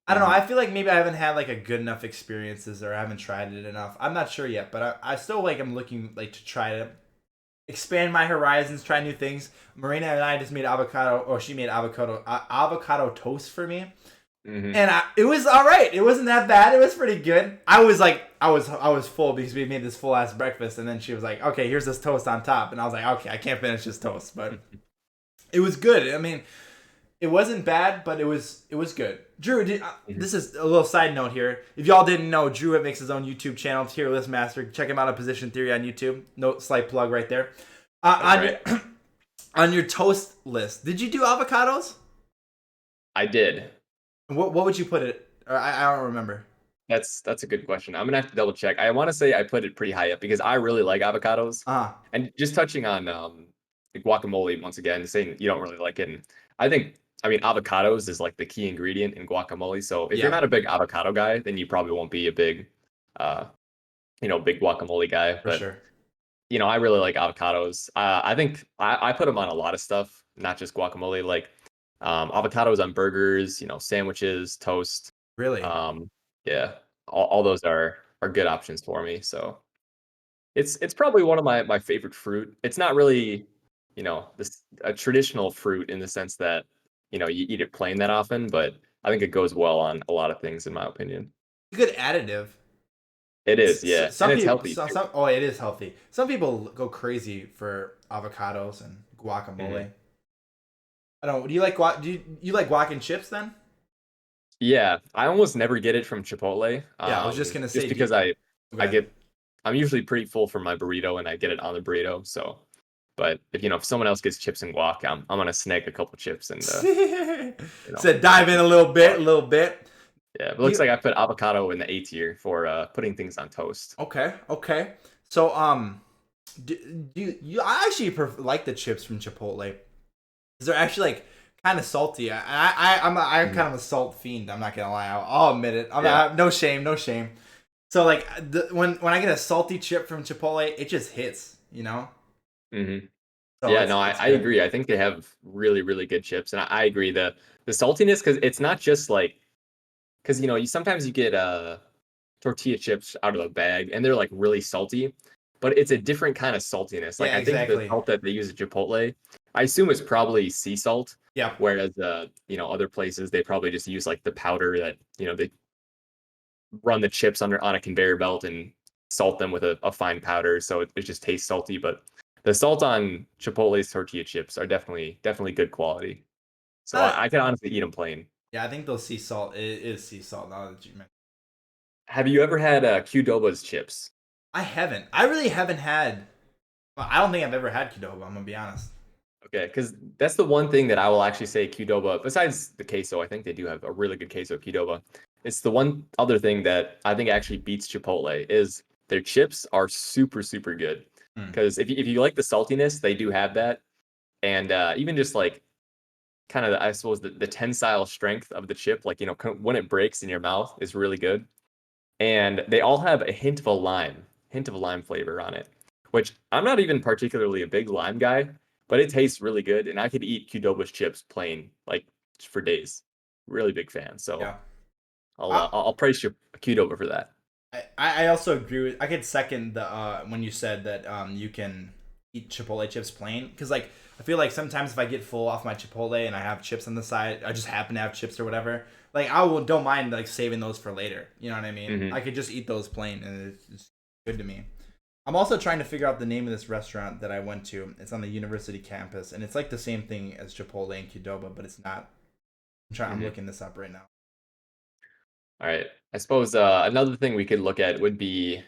[SPEAKER 1] I don't know. I feel like maybe I haven't had like a good enough experiences, or I haven't tried it enough. I'm not sure yet, but I still like I'm looking like to try to expand my horizons, try new things. Marina and I just made she made avocado toast for me. Mm-hmm. And it was all right. It wasn't that bad. It was pretty good. I was full because we made this full ass breakfast, and then she was like, "Okay, here's this toast on top," and I was like, "Okay, I can't finish this toast," but it was good. I mean, It wasn't bad, but it was good. Drew,
[SPEAKER 2] Mhm.
[SPEAKER 1] this is a little side note here. If y'all didn't know, Drew makes his own YouTube channel, Tier List Master. Check him out on Position Theory on YouTube. No slight plug right there.
[SPEAKER 2] That's
[SPEAKER 1] On
[SPEAKER 2] right.
[SPEAKER 1] your on your toast list, did you do avocados?
[SPEAKER 2] I did.
[SPEAKER 1] What would you put it? Or I don't remember.
[SPEAKER 2] That's a good question. I'm gonna have to double check. I want to say I put it pretty high up because I really like avocados.
[SPEAKER 1] Ah,
[SPEAKER 2] And just touching on the guacamole once again, saying you don't really like it. And I mean, avocados is like the key ingredient in guacamole. So if you're
[SPEAKER 1] yeah,
[SPEAKER 2] not a big avocado guy, then you probably won't be a big, uh, big guacamole guy.
[SPEAKER 1] for
[SPEAKER 2] But
[SPEAKER 1] sure.
[SPEAKER 2] I really like avocados. I think I put them on a lot of stuff, not just guacamole. Like avocados on burgers, sandwiches, toast.
[SPEAKER 1] Really?
[SPEAKER 2] Um, yeah, all those are good options for me. So it's probably one of my favorite fruit. It's not really, this a traditional fruit in the sense that, you eat it plain that often, but I think it goes well on a lot of things in my opinion.
[SPEAKER 1] Good additive.
[SPEAKER 2] It is, yeah. And
[SPEAKER 1] Some
[SPEAKER 2] it's
[SPEAKER 1] people,
[SPEAKER 2] healthy too.
[SPEAKER 1] oh, it is healthy. Some people go crazy for avocados and
[SPEAKER 2] Mhm.
[SPEAKER 1] guacamole. I don't. Do you like guac? Do you like guac and chips then?
[SPEAKER 2] Yeah, I almost never get it from Chipotle.
[SPEAKER 1] Yeah, I was just gonna
[SPEAKER 2] Just
[SPEAKER 1] say.
[SPEAKER 2] because I
[SPEAKER 1] Okay.
[SPEAKER 2] get I'm usually pretty full from my burrito and I get it on the burrito. So, but if someone else gets chips and guac, I'm gonna snag a couple chips and
[SPEAKER 1] Said dive in a little bit,
[SPEAKER 2] guac.
[SPEAKER 1] a little bit.
[SPEAKER 2] Yeah, it looks
[SPEAKER 1] You
[SPEAKER 2] like I put avocado in the A tier for putting things on toast.
[SPEAKER 1] okay? Okay. So do you I actually like the chips from Chipotle because they're actually like kind of salty. I'm
[SPEAKER 2] Mhm.
[SPEAKER 1] kind of a salt fiend. I'm not gonna lie. I'll admit it.
[SPEAKER 2] Yeah.
[SPEAKER 1] No shame, no shame. So like when I get a salty chip from Chipotle, it just hits, you know.
[SPEAKER 2] hmm
[SPEAKER 1] So
[SPEAKER 2] Yeah, no, I,
[SPEAKER 1] it's
[SPEAKER 2] I
[SPEAKER 1] good.
[SPEAKER 2] agree. I think they have really, really good chips, and I agree the saltiness because it's not just like because you sometimes you get tortilla chips out of a bag and they're like really salty, but it's a different kind of saltiness. Like
[SPEAKER 1] Yeah,
[SPEAKER 2] I think the
[SPEAKER 1] exactly.
[SPEAKER 2] salt that they use at Chipotle, I assume is probably sea salt,
[SPEAKER 1] Yeah.
[SPEAKER 2] whereas other places they probably just use like the powder that they run the chips under on a conveyor belt and salt them with a fine powder, so it just tastes salty. But the salt on Chipotle's tortilla chips are definitely good quality. So
[SPEAKER 1] Uh,
[SPEAKER 2] I can honestly eat them plain.
[SPEAKER 1] yeah, I think those sea salt it is sea salt now that you mentioned.
[SPEAKER 2] Have you ever had Qdoba's chips?
[SPEAKER 1] I haven't. I really haven't had. Well, I don't think I've ever had Qdoba. I'm gonna be honest.
[SPEAKER 2] Okay, because that's the one thing that I will actually say Qdoba, besides the queso, I think they do have a really good queso Qdoba. It's the one other thing that I think actually beats Chipotle is their chips are super, super good.
[SPEAKER 1] Hmm.
[SPEAKER 2] Because if you like the saltiness, they do have that. And even just like kind of, I suppose, the tensile strength of the chip, like, when it breaks in your mouth is really good. And they all have a hint of a lime flavor on it, which I'm not even particularly a big lime guy, but it tastes really good, and I could eat Qdoba's chips plain like for days. Really big fan, so
[SPEAKER 1] Yeah.
[SPEAKER 2] I'll praise your Qdoba for that.
[SPEAKER 1] I also agree with. I could second the when you said that you can eat Chipotle chips plain because like I feel like sometimes if I get full off my Chipotle and I have chips on the side, I just happen to have chips or whatever. Like don't mind like saving those for later. You know what I mean?
[SPEAKER 2] hmm
[SPEAKER 1] I could just eat those plain and it's good to me. I'm also trying to figure out the name of this restaurant that I went to. It's on the university campus and it's like the same thing as Chipotle and Qdoba, but it's not. I'm
[SPEAKER 2] hmm
[SPEAKER 1] looking this up right now.
[SPEAKER 2] All right, I suppose another thing we could look at would be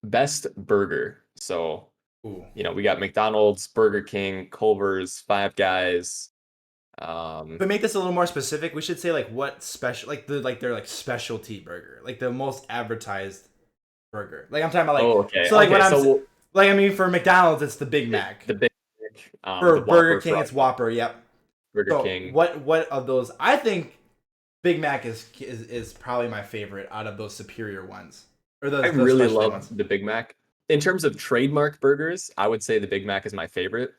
[SPEAKER 2] best burger. So
[SPEAKER 1] Ooh.
[SPEAKER 2] we got McDonald's, Burger King, Culver's, Five Guys.
[SPEAKER 1] But make this a little more specific. We should say like what special, like their like specialty burger, like the most advertised burger. Like I'm talking about like
[SPEAKER 2] Oh, okay,
[SPEAKER 1] so like when
[SPEAKER 2] okay.
[SPEAKER 1] I'm
[SPEAKER 2] So
[SPEAKER 1] like I mean for McDonald's it's the Big Mac.
[SPEAKER 2] the Big Mac,
[SPEAKER 1] For
[SPEAKER 2] the
[SPEAKER 1] Burger
[SPEAKER 2] Whopper
[SPEAKER 1] King
[SPEAKER 2] for
[SPEAKER 1] it's Whopper. Yep.
[SPEAKER 2] Burger
[SPEAKER 1] So
[SPEAKER 2] King.
[SPEAKER 1] what of those? I think Big Mac is probably my favorite out of those superior ones or
[SPEAKER 2] I
[SPEAKER 1] those
[SPEAKER 2] really
[SPEAKER 1] specialty
[SPEAKER 2] love
[SPEAKER 1] ones.
[SPEAKER 2] the Big Mac. In terms of trademark burgers, I would say the Big Mac is my favorite.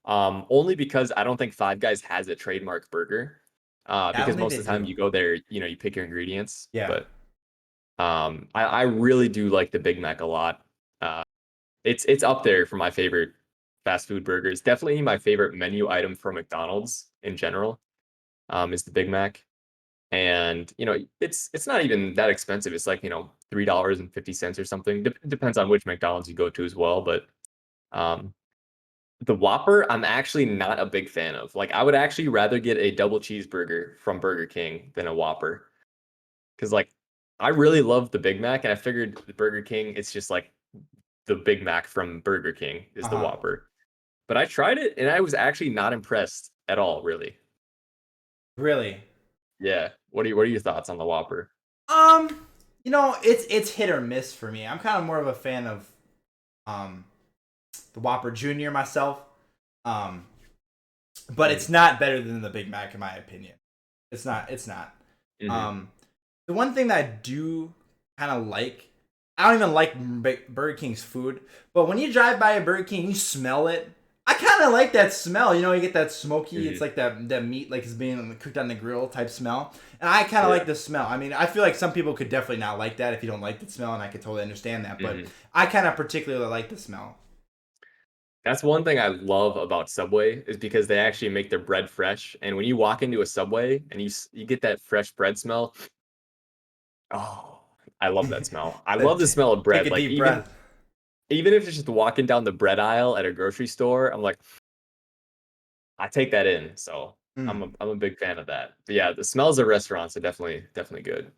[SPEAKER 2] Only because I don't think Five Guys has a trademark burger.
[SPEAKER 1] Yeah, I don't
[SPEAKER 2] Because
[SPEAKER 1] think
[SPEAKER 2] most
[SPEAKER 1] they
[SPEAKER 2] of the time
[SPEAKER 1] do.
[SPEAKER 2] you go there, you pick your ingredients.
[SPEAKER 1] Yeah.
[SPEAKER 2] But I really do like the Big Mac a lot. Uh, it's up there for my favorite fast food burgers. Definitely my favorite menu item from McDonald's in general. Is the Big Mac. And it's not even that expensive. It's like $3.50 or something. Depends on which McDonald's you go to as well, but um The Whopper, I'm actually not a big fan of. Like, I would actually rather get a double cheeseburger from Burger King than a Whopper. Because, like, I really love the Big Mac, and I figured the Burger King, it's just like the Big Mac from Burger King is the
[SPEAKER 1] Uh-huh.
[SPEAKER 2] Whopper. But I tried it, and I was actually not impressed at all, really.
[SPEAKER 1] Really?
[SPEAKER 2] Yeah. What are your thoughts on the Whopper?
[SPEAKER 1] It's hit or miss for me. I'm kind of more of a fan of um the Whopper Junior myself. Um, but
[SPEAKER 2] Mm,
[SPEAKER 1] it's not better than the Big Mac in my opinion. It's not. It's not.
[SPEAKER 2] mhm,
[SPEAKER 1] Um, the one thing that I do kind of like, I don't even like Burger King's food, but when you drive by a Burger King, you smell it. I kind of like that smell. You get that smoky. It's
[SPEAKER 2] mhm.
[SPEAKER 1] like that meat like is being cooked on the grill type smell, and I kind of like
[SPEAKER 2] Yeah.
[SPEAKER 1] the smell. I mean, I feel like some people could definitely not like that if you don't like the smell, and I could totally understand that. But
[SPEAKER 2] Mhm.
[SPEAKER 1] I kind of particularly like the smell.
[SPEAKER 2] That's one thing I love about Subway is because they actually make their bread fresh. And when you walk into a Subway and you get that fresh bread smell, oh, I love that smell. I love the smell of
[SPEAKER 1] Take
[SPEAKER 2] bread.
[SPEAKER 1] a
[SPEAKER 2] Like
[SPEAKER 1] deep breath.
[SPEAKER 2] even if it's just walking down the bread aisle at a grocery store, I'm like, I take that in. So
[SPEAKER 1] Mm.
[SPEAKER 2] I'm a big fan of that. But yeah, the smells of restaurants are definitely good.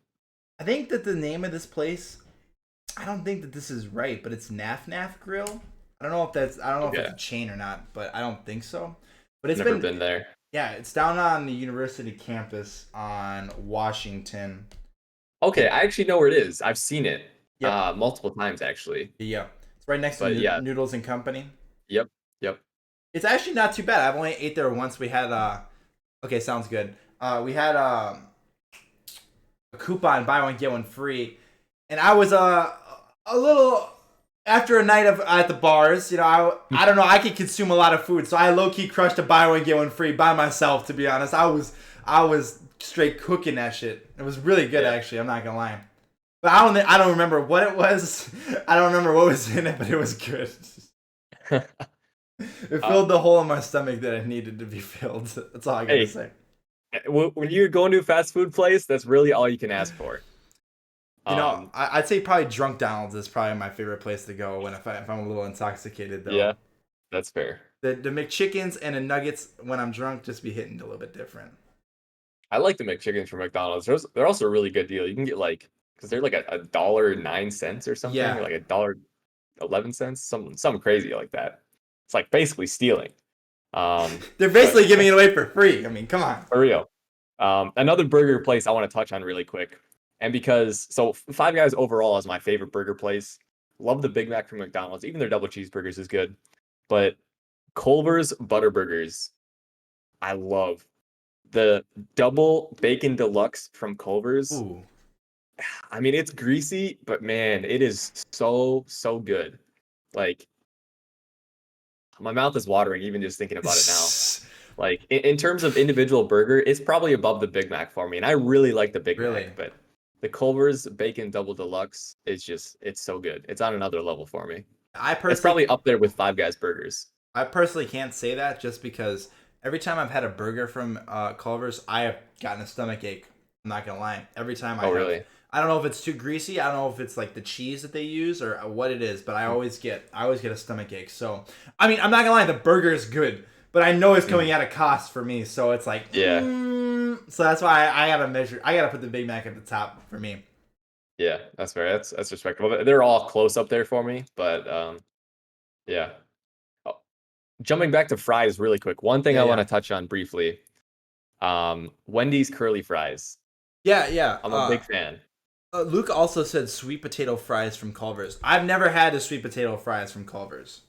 [SPEAKER 1] I think that the name of this place, I don't think that this is right, but it's Naf Naf Grill. I don't know if it's
[SPEAKER 2] Okay.
[SPEAKER 1] a chain or not, but I don't think so. But it's
[SPEAKER 2] Never
[SPEAKER 1] been
[SPEAKER 2] been there.
[SPEAKER 1] yeah, it's down on the university campus on Washington.
[SPEAKER 2] Okay, I actually know where it is. I've seen it
[SPEAKER 1] Yep.
[SPEAKER 2] multiple times actually.
[SPEAKER 1] Yeah. It's right next to
[SPEAKER 2] But yeah,
[SPEAKER 1] Noodles and Company.
[SPEAKER 2] yep, yep.
[SPEAKER 1] It's actually not too bad. I've only ate there once. We had okay, sounds good. We had a coupon buy one get one free, and I was a little after a night of at the bars. I don't know. I could consume a lot of food, so I low key crushed a buy one get one free by myself. To be honest, I was straight cooking that shit. It was really good
[SPEAKER 2] Yeah.
[SPEAKER 1] actually. I'm not gonna lie, but I don't remember what it was. I don't remember what was in it, but it was good. It
[SPEAKER 2] Uh,
[SPEAKER 1] filled the hole in my stomach that it needed to be filled. That's all I gotta
[SPEAKER 2] hey,
[SPEAKER 1] say.
[SPEAKER 2] when you're going to a fast food place, that's really all you can ask for. Um,
[SPEAKER 1] I'd say probably Drunk Donald's is probably my favorite place to go if I'm a little intoxicated though.
[SPEAKER 2] yeah, that's fair.
[SPEAKER 1] The McChickens and the nuggets when I'm drunk just be hitting a little bit different.
[SPEAKER 2] I like the McChickens from McDonald's. They're also a really good deal. You can get like because they're like a dollar 9 cents or something, or
[SPEAKER 1] Yeah,
[SPEAKER 2] like a dollar 11 cents, something crazy like that. It's like basically stealing.
[SPEAKER 1] they're
[SPEAKER 2] But
[SPEAKER 1] basically giving it away for free. I mean, come on.
[SPEAKER 2] for real. Another burger place I want to touch on really quick, and because Five Guys overall is my favorite burger place. Love the Big Mac from McDonald's. Even their double cheeseburgers is good, but Culver's Butter Burgers I love. The double bacon deluxe from Culver's.
[SPEAKER 1] Ooh,
[SPEAKER 2] I mean, it's greasy, but man, it is so good. Like my mouth is watering even just thinking about it now. Like in terms of individual burger, it's probably above the Big Mac for me, and I really like the Big
[SPEAKER 1] really?
[SPEAKER 2] Mac, but the Culver's bacon double deluxe is just it's so good. It's on another level for me.
[SPEAKER 1] I
[SPEAKER 2] It's
[SPEAKER 1] personally
[SPEAKER 2] probably up there with Five Guys burgers.
[SPEAKER 1] I personally can't say that just because every time I've had a burger from Culver's, I have gotten a stomach ache. I'm not gonna lie. Every time I
[SPEAKER 2] Oh,
[SPEAKER 1] have,
[SPEAKER 2] really?
[SPEAKER 1] I don't know if it's too greasy. I don't know if it's like the cheese that they use or what it is, but I always get a stomach ache. So I mean, I'm not gonna lie. The burger is good, but I know it's coming
[SPEAKER 2] Mhm.
[SPEAKER 1] at a cost for me. So it's like,
[SPEAKER 2] Yeah,
[SPEAKER 1] so that's why I gotta measure. I gotta put the Big Mac at the top for me.
[SPEAKER 2] yeah, that's fair. That's respectable. They're all close up there for me, but yeah. Oh, jumping back to fries really quick. One thing
[SPEAKER 1] Yeah,
[SPEAKER 2] I want to
[SPEAKER 1] yeah,
[SPEAKER 2] touch on briefly. Wendy's curly fries.
[SPEAKER 1] yeah, yeah.
[SPEAKER 2] I'm a big fan.
[SPEAKER 1] Luke also said sweet potato fries from Culver's. I've never had a sweet potato fries from Culver's.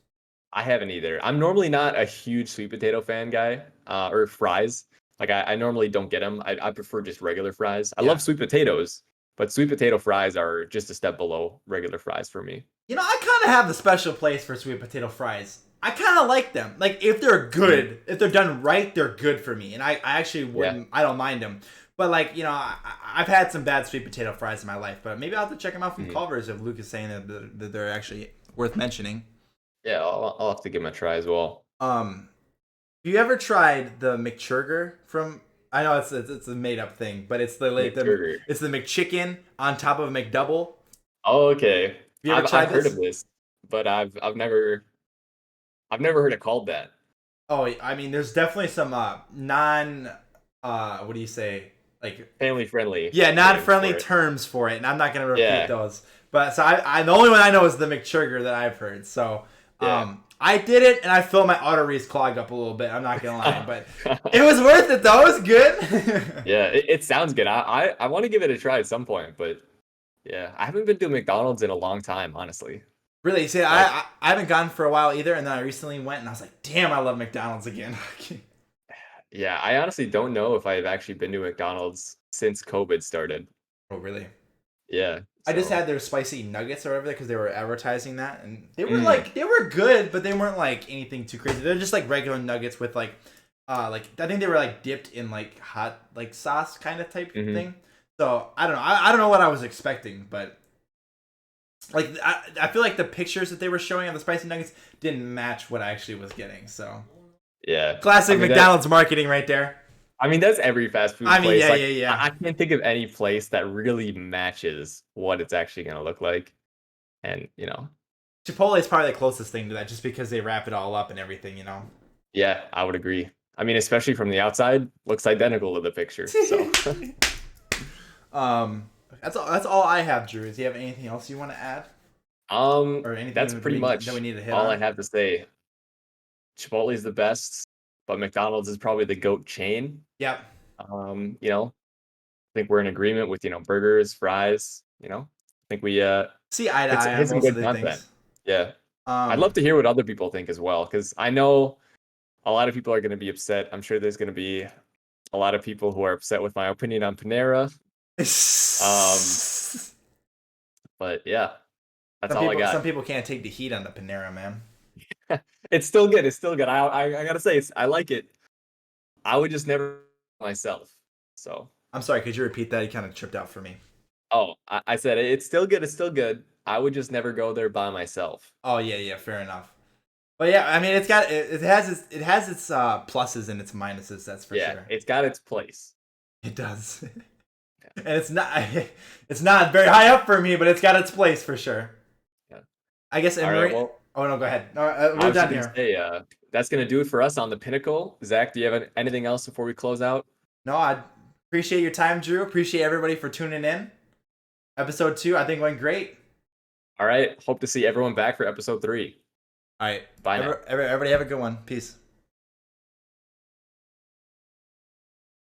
[SPEAKER 2] I haven't either. I'm normally not a huge sweet potato fan guy, or fries. Like I normally don't get them. I prefer just regular fries. I love
[SPEAKER 1] Yeah.
[SPEAKER 2] sweet potatoes, but sweet potato fries are just a step below regular fries for me.
[SPEAKER 1] I kind of have the special place for sweet potato fries. I kind of like them. Like if they're good, if they're done right, they're good for me, and I actually
[SPEAKER 2] Yeah.
[SPEAKER 1] wouldn't. I don't mind them. But like I've had some bad sweet potato fries in my life, but maybe I'll have to check them out from
[SPEAKER 2] Mhm.
[SPEAKER 1] Culver's if Luke is saying that they're actually worth mentioning.
[SPEAKER 2] Yeah, I'll have to give them a try as well.
[SPEAKER 1] Have you ever tried the McChurger from? I know it's a made up thing, but it's
[SPEAKER 2] McBurger.
[SPEAKER 1] it's the McChicken on top of a McDouble.
[SPEAKER 2] Oh, okay.
[SPEAKER 1] Have you ever
[SPEAKER 2] I've
[SPEAKER 1] tried
[SPEAKER 2] heard of
[SPEAKER 1] this?
[SPEAKER 2] this, but I've never I've never heard it called that.
[SPEAKER 1] Oh, I mean, there's definitely some non what do you say, like,
[SPEAKER 2] Family friendly.
[SPEAKER 1] yeah,
[SPEAKER 2] names
[SPEAKER 1] non-friendly
[SPEAKER 2] for it.
[SPEAKER 1] terms for it, and I'm not gonna repeat
[SPEAKER 2] Yeah.
[SPEAKER 1] those. But so I the only one I know is the McChurger that I've heard. So
[SPEAKER 2] Yeah.
[SPEAKER 1] I did it, and I felt my arteries clog up a little bit. I'm not gonna lie, but it was worth it though. It was good.
[SPEAKER 2] Yeah, it sounds good. I want to give it a try at some point, but yeah, I haven't been to McDonald's in a long time, honestly.
[SPEAKER 1] Really, see,
[SPEAKER 2] Like,
[SPEAKER 1] I haven't gone for a while either, and then I recently went, and I was like, damn, I love McDonald's again.
[SPEAKER 2] yeah, I honestly don't know if I've actually been to McDonald's since COVID started.
[SPEAKER 1] Oh, really?
[SPEAKER 2] Yeah,
[SPEAKER 1] I just
[SPEAKER 2] so
[SPEAKER 1] had their spicy nuggets or whatever because they were advertising that, and they were
[SPEAKER 2] Mm.
[SPEAKER 1] they were good, but they weren't like anything too crazy. They're just like regular nuggets with like I think they were like dipped in like hot like sauce kind of type
[SPEAKER 2] Mhm.
[SPEAKER 1] thing. So I don't know. I don't know what I was expecting, but like I feel like the pictures that they were showing of the spicy nuggets didn't match what I actually was getting. So
[SPEAKER 2] yeah,
[SPEAKER 1] classic
[SPEAKER 2] I mean,
[SPEAKER 1] McDonald's marketing right there.
[SPEAKER 2] that's every fast food
[SPEAKER 1] I mean,
[SPEAKER 2] place.
[SPEAKER 1] yeah,
[SPEAKER 2] Like,
[SPEAKER 1] yeah, yeah.
[SPEAKER 2] I can't think of any place that really matches what it's actually gonna look like, and
[SPEAKER 1] Chipotle is probably the closest thing to that, just because they wrap it all up and everything, you know.
[SPEAKER 2] yeah, I would agree. I mean, especially from the outside, looks identical to the picture. So.
[SPEAKER 1] That's all I have, Drew. Do you have anything else you want to add, or anything
[SPEAKER 2] That's pretty much
[SPEAKER 1] that we need to hit
[SPEAKER 2] all
[SPEAKER 1] on?
[SPEAKER 2] I have to say. Chipotle is the best, but McDonald's is probably the GOAT chain.
[SPEAKER 1] Yep.
[SPEAKER 2] I think we're in agreement with, burgers, fries, I think we
[SPEAKER 1] See eye to eye on
[SPEAKER 2] hit some
[SPEAKER 1] most of
[SPEAKER 2] good
[SPEAKER 1] the
[SPEAKER 2] content.
[SPEAKER 1] things.
[SPEAKER 2] Yeah. I'd love to hear what other people think as well, because I know a lot of people are going to be upset. I'm sure there's going to be a lot of people who are upset with my opinion on Panera. But yeah, that's all I got.
[SPEAKER 1] Some people can't take the heat on the Panera, man.
[SPEAKER 2] It's still good. It's still good. I gotta say, I like it. I would just never myself. So.
[SPEAKER 1] I'm sorry. Could you repeat that? You kind of tripped out for me.
[SPEAKER 2] Oh, I said it's still good. It's still good. I would just never go there by myself.
[SPEAKER 1] Oh yeah, fair enough. But yeah, I mean, it has its pluses and its minuses. That's for
[SPEAKER 2] Yeah,
[SPEAKER 1] sure.
[SPEAKER 2] it's got its place.
[SPEAKER 1] It does. And it's not very high up for me, but it's got its place for sure.
[SPEAKER 2] Yeah.
[SPEAKER 1] I guess.
[SPEAKER 2] All right. Well,
[SPEAKER 1] oh no, go ahead. No,
[SPEAKER 2] I
[SPEAKER 1] we're
[SPEAKER 2] was
[SPEAKER 1] done
[SPEAKER 2] just
[SPEAKER 1] here.
[SPEAKER 2] gonna say, that's gonna do it for us on the Pinnacle. Zach, do you have anything else before we close out?
[SPEAKER 1] No, I appreciate your time, Drew. Appreciate everybody for tuning in. Episode 2, I think, went great.
[SPEAKER 2] All right. Hope to see everyone back for episode 3.
[SPEAKER 1] All right.
[SPEAKER 2] Bye now.
[SPEAKER 1] Everybody have a good one. Peace.